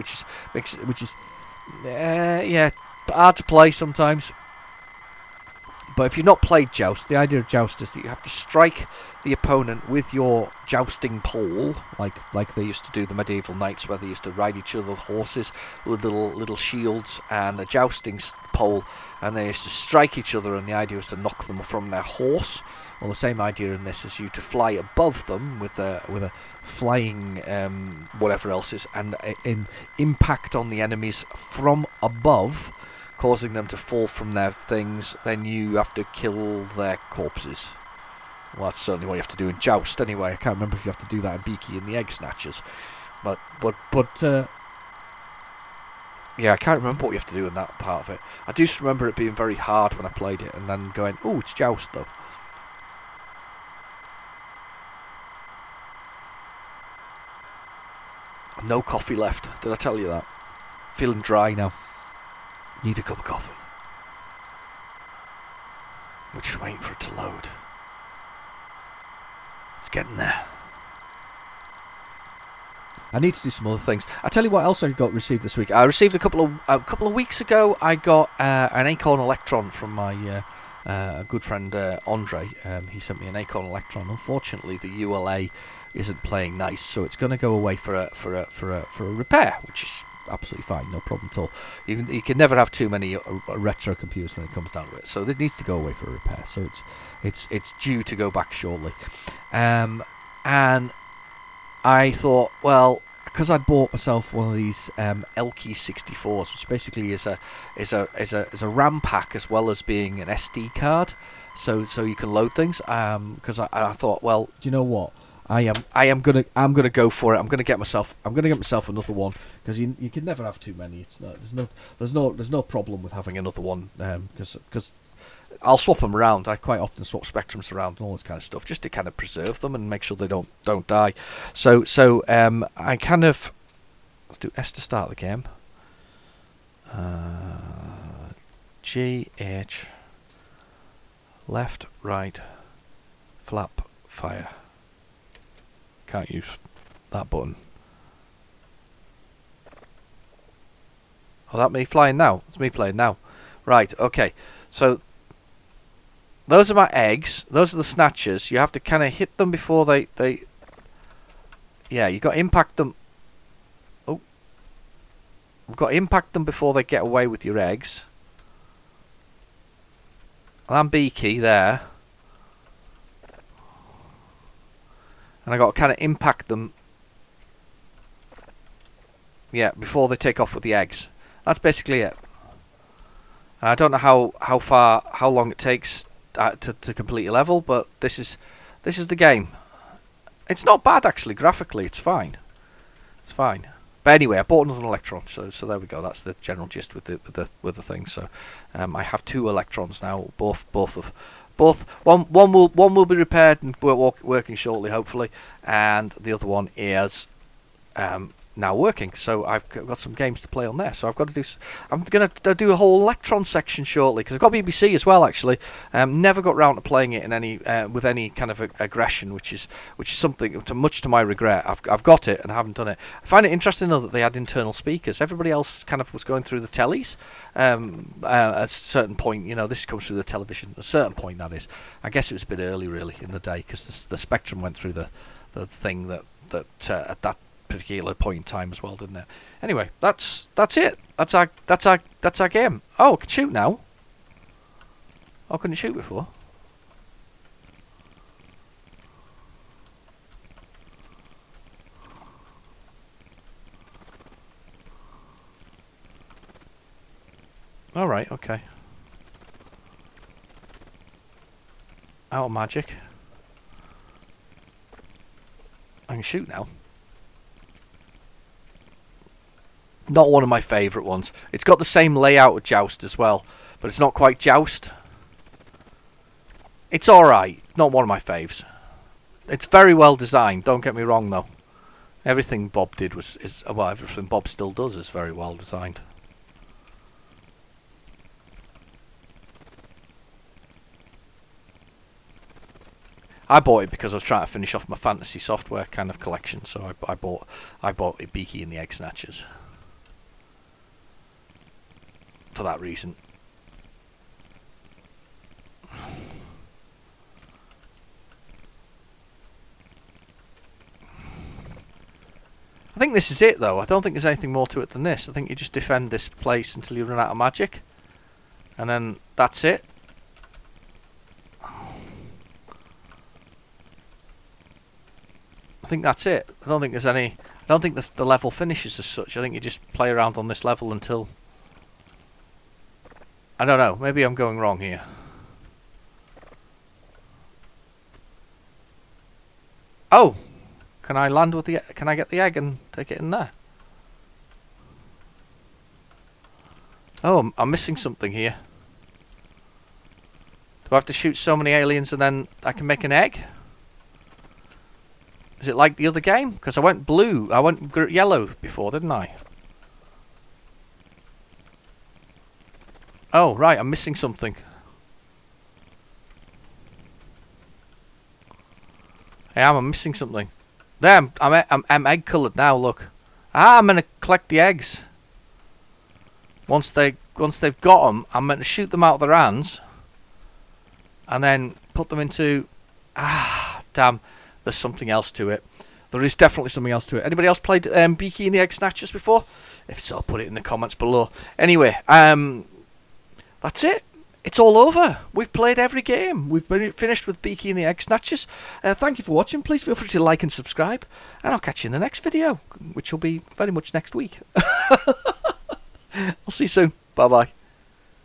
hard to play sometimes. But if you've not played Joust, the idea of Joust is that you have to strike the opponent with your jousting pole, like they used to do the medieval knights, where they used to ride each other horses with little shields and a jousting pole, and they used to strike each other, and the idea was to knock them from their horse. Well, the same idea in this is you to fly above them with a flying whatever else is, and impact on the enemies from above, causing them to fall from their things. Then you have to kill their corpses. Well, that's certainly what you have to do in Joust anyway. I can't remember if you have to do that in Beaky and the Egg Snatchers. But yeah, I can't remember what you have to do in that part of it. I do just remember it being very hard when I played it, and then going, oh, it's Joust though. No coffee left. Did I tell you that? Feeling dry now. Need a cup of coffee. We're just waiting for it to load. It's getting there. I need to do some other things. I tell you what else I received this week. I received a couple of weeks ago. I got an Acorn Electron from my a good friend Andre. He sent me an Acorn Electron. Unfortunately, the ULA isn't playing nice, so it's going to go away for a repair, which is absolutely fine, no problem at all. You can never have too many retro computers when it comes down to it, so this needs to go away for a repair. So it's due to go back shortly, and I thought, well, because I'd bought myself one of these Elky 64s, which basically is a RAM pack as well as being an SD card, so you can load things. Because I thought, well, you know what, I'm gonna go for it. I'm gonna get myself another one, because you can never have too many. It's not there's no problem with having another one, because I'll swap them around. I quite often swap spectrums around and all this kind of stuff, just to kind of preserve them and make sure they don't die. So I kind of, let's do S to start the game. GH left, right, flap, fire. Can't use that button. Oh, that me flying now? It's me playing now. Right, okay. So those are my eggs. Those are the snatchers. You have to kind of hit them before they... Yeah, you got to impact them. Oh. We've got to impact them before they get away with your eggs. And I'm B key there. And I got to kind of impact them. Yeah, before they take off with the eggs. That's basically it. I don't know how long it takes to complete a level, but this is the game. It's not bad actually graphically. It's fine. It's fine. But anyway, I bought another Electron, so there we go. That's the general gist with the thing. So I have two Electrons now. Both one will be repaired and working shortly, hopefully, and the other one is now working. So I've got some games to play on there. So I'm going to do a whole Electron section shortly, because I've got BBC as well. Actually, never got round to playing it in any with any kind of aggression, which is something much to my regret. I've got it and I haven't done it. I find it interesting though that they had internal speakers. Everybody else kind of was going through the tellies. At a certain point, this comes through the television. At a certain point, that is. I guess it was a bit early, really, in the day, because the Spectrum went through the thing that at that particular point in time as well, didn't it? Anyway, that's it. That's our game. Oh, I can shoot now. I couldn't shoot before. All right, okay. Out of magic. I can shoot now. Not one of my favourite ones. It's got the same layout of Joust as well, but it's not quite Joust. It's alright. Not one of my faves. It's very well designed, don't get me wrong though. Everything Bob did everything Bob still does is very well designed. I bought it because I was trying to finish off my fantasy software kind of collection, so I bought it Beaky and the Egg Snatchers. For that reason. I think this is it though. I don't think there's anything more to it than this. I think you just defend this place until you run out of magic. And then that's it. I think that's it. I don't think the level finishes as such. I think you just play around on this level until... I don't know. Maybe I'm going wrong here. Oh! Can I land with the... Can I get the egg and take it in there? Oh, I'm missing something here. Do I have to shoot so many aliens and then I can make an egg? Is it like the other game? Because I went blue. I went yellow before, didn't I? Oh, right. I'm missing something. I'm missing something. There, I'm egg coloured now, look. I'm going to collect the eggs. Once they've got them, I'm meant to shoot them out of their hands. and then put them into... damn, there's something else to it. There is definitely something else to it. Anybody else played Beaky and the Egg Snatchers before? If so, put it in the comments below. Anyway, that's it. It's all over. We've played every game. We've been finished with Beaky and the Egg Snatchers. Thank you for watching. Please feel free to like and subscribe. And I'll catch you in the next video, which will be very much next week. I'll see you soon. Bye-bye.